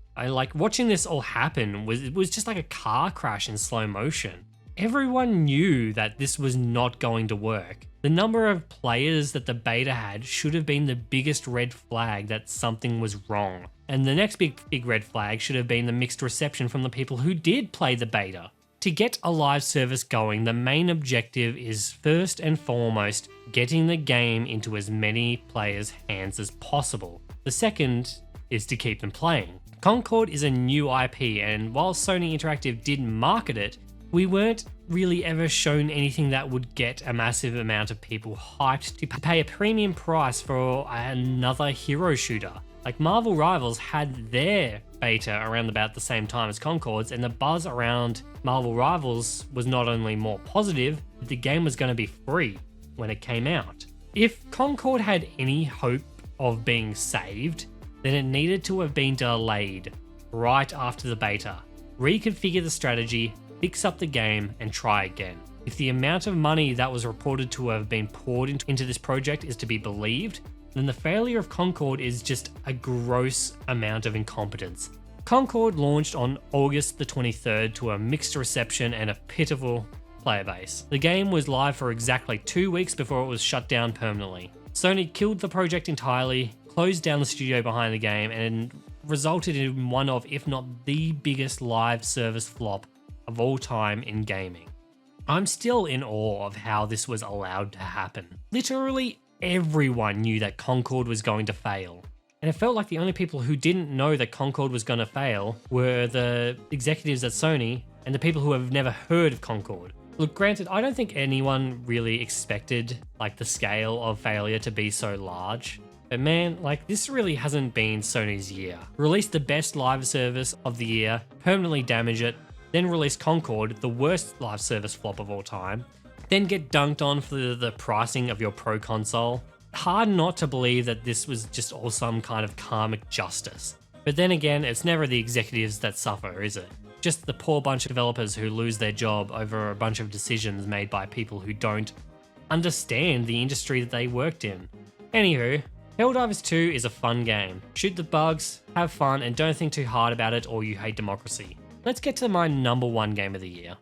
Watching this all happen was just like a car crash in slow motion. Everyone knew that this was not going to work. The number of players that the beta had should have been the biggest red flag that something was wrong. And the next big red flag should have been the mixed reception from the people who did play the beta. To get a live service going, the main objective is first and foremost getting the game into as many players' hands as possible. The second is to keep them playing. Concord is a new IP, and while Sony Interactive did market it, we weren't really ever shown anything that would get a massive amount of people hyped to pay a premium price for another hero shooter. Like Marvel Rivals had their beta around about the same time as Concords, and the buzz around Marvel Rivals was not only more positive, but the game was going to be free when it came out. If Concord had any hope of being saved, then it needed to have been delayed right after the beta. Reconfigure the strategy, fix up the game, and try again. If the amount of money that was reported to have been poured into this project is to be believed, then the failure of Concord is just a gross amount of incompetence. Concord launched on August the 23rd to a mixed reception and a pitiful player base. The game was live for exactly 2 weeks before it was shut down permanently. Sony killed the project entirely, closed down the studio behind the game, and resulted in one of, if not the biggest live service flop of all time in gaming. I'm still in awe of how this was allowed to happen. Literally everyone knew that Concord was going to fail. And it felt like the only people who didn't know that Concord was going to fail were the executives at Sony and the people who have never heard of Concord. Look, granted, I don't think anyone really expected like the scale of failure to be so large. But man, like this really hasn't been Sony's year. Release the best live service of the year, permanently damage it, then release Concord, the worst live service flop of all time, then get dunked on for the pricing of your Pro console. Hard not to believe that this was just all some kind of karmic justice. But then again, it's never the executives that suffer, is it? Just the poor bunch of developers who lose their job over a bunch of decisions made by people who don't understand the industry that they worked in. Anywho, Helldivers 2 is a fun game. Shoot the bugs, have fun, and don't think too hard about it or you hate democracy. Let's get to my number one game of the year.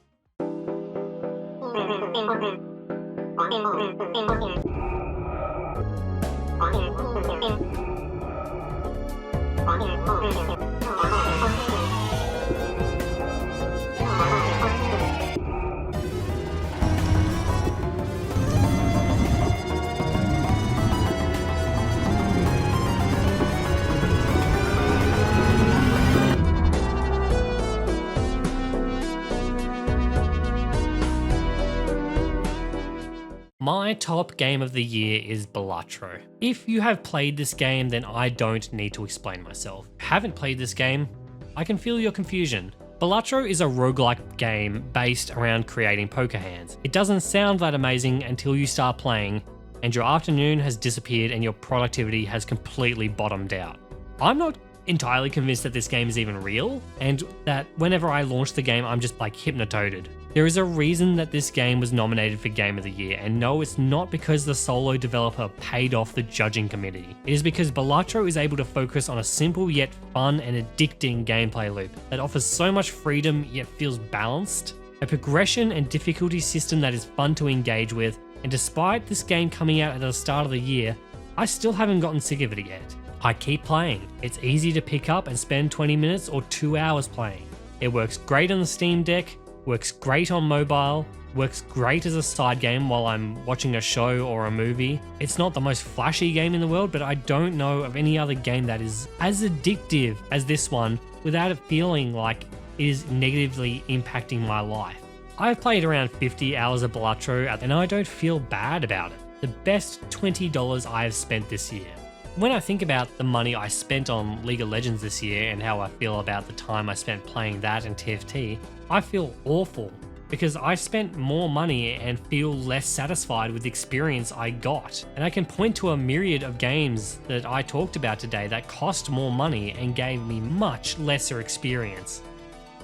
My top game of the year is Balatro. If you have played this game, then I don't need to explain myself. If you haven't played this game, I can feel your confusion. Balatro is a roguelike game based around creating poker hands. It doesn't sound that amazing until you start playing, and your afternoon has disappeared and your productivity has completely bottomed out. I'm not entirely convinced that this game is even real, and that whenever I launch the game, I'm just like hypnototed. There is a reason that this game was nominated for Game of the Year, and no, it's not because the solo developer paid off the judging committee. It is because Balatro is able to focus on a simple yet fun and addicting gameplay loop that offers so much freedom yet feels balanced, a progression and difficulty system that is fun to engage with, and despite this game coming out at the start of the year, I still haven't gotten sick of it yet. I keep playing. It's easy to pick up and spend 20 minutes or 2 hours playing. It works great on the Steam Deck, works great on mobile, works great as a side game while I'm watching a show or a movie. It's not the most flashy game in the world, but I don't know of any other game that is as addictive as this one without it feeling like it is negatively impacting my life. I've played around 50 hours of Balatro and I don't feel bad about it. The best $20 I have spent this year. When I think about the money I spent on League of Legends this year and how I feel about the time I spent playing that and TFT, I feel awful because I spent more money and feel less satisfied with the experience I got. And I can point to a myriad of games that I talked about today that cost more money and gave me much lesser experience.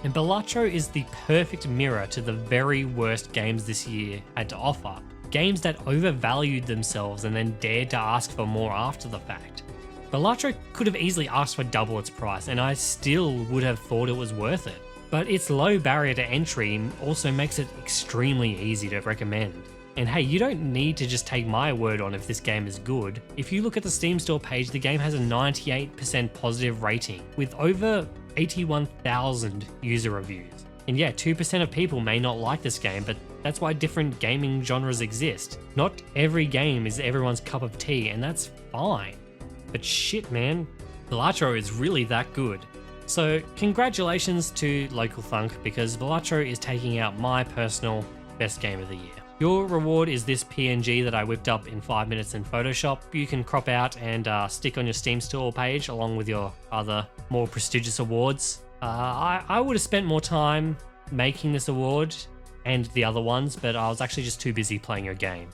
And Balatro is the perfect mirror to the very worst games this year had to offer. Games that overvalued themselves and then dared to ask for more after the fact. Balatro could have easily asked for double its price and I still would have thought it was worth it. But its low barrier to entry also makes it extremely easy to recommend. And hey, you don't need to just take my word on if this game is good. If you look at the Steam store page, the game has a 98% positive rating with over 81,000 user reviews. And yeah, 2% of people may not like this game, but that's why different gaming genres exist. Not every game is everyone's cup of tea, and that's fine. But shit, man, Balatro is really that good. So congratulations to Local Thunk, because Balatro is taking out my personal best game of the year. Your reward is this PNG that I whipped up in 5 minutes in Photoshop. You can crop out and stick on your Steam store page along with your other more prestigious awards. I would have spent more time making this award and the other ones, but I was actually just too busy playing your game.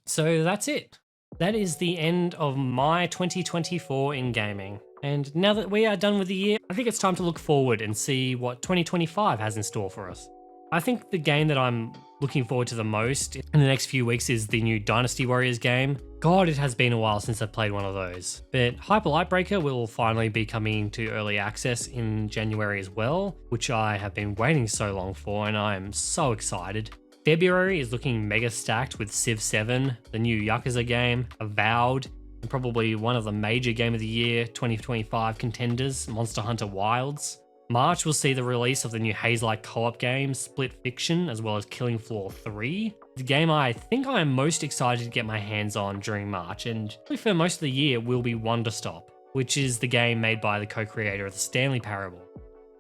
So that's it. That is the end of my 2024 in gaming. And now that we are done with the year, I think it's time to look forward and see what 2025 has in store for us. I think the game that I'm looking forward to the most in the next few weeks is the new Dynasty Warriors game. God, it has been a while since I've played one of those. But Hyper Lightbreaker will finally be coming to early access in January as well, which I have been waiting so long for, and I am so excited. February is looking mega stacked with Civ 7, the new Yakuza game, Avowed, and probably one of the major Game of the Year 2025 contenders, Monster Hunter Wilds. March will see the release of the new Haze-like co-op game, Split Fiction, as well as Killing Floor 3. The game I think I am most excited to get my hands on during March, and for most of the year, will be Wonderstop, which is the game made by the co-creator of the Stanley Parable.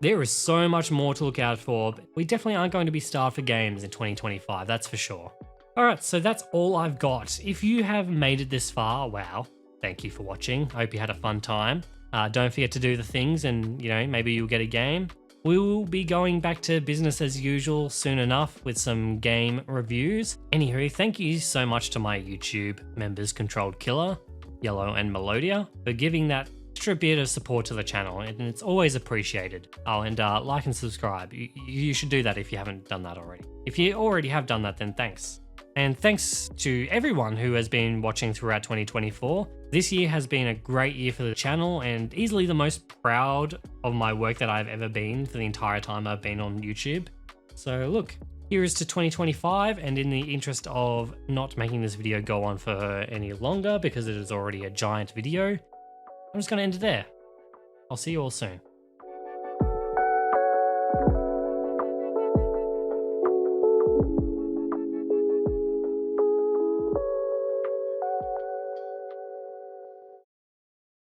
There is so much more to look out for, but we definitely aren't going to be starved for games in 2025, that's for sure. Alright, so that's all I've got. If you have made it this far, wow, thank you for watching. I hope you had a fun time. Don't forget to do the things and, maybe you'll get a game. We will be going back to business as usual soon enough with some game reviews. Anywho, thank you so much to my YouTube members Controlled Killer, Yellow and Melodia for giving that extra bit of support to the channel, and it's always appreciated. Oh, and like and subscribe. You should do that if you haven't done that already. If you already have done that, then thanks. And thanks to everyone who has been watching throughout 2024. This year has been a great year for the channel and easily the most proud of my work that I've ever been for the entire time I've been on YouTube. So look, here is to 2025, and in the interest of not making this video go on for any longer because it is already a giant video, I'm just going to end it there. I'll see you all soon.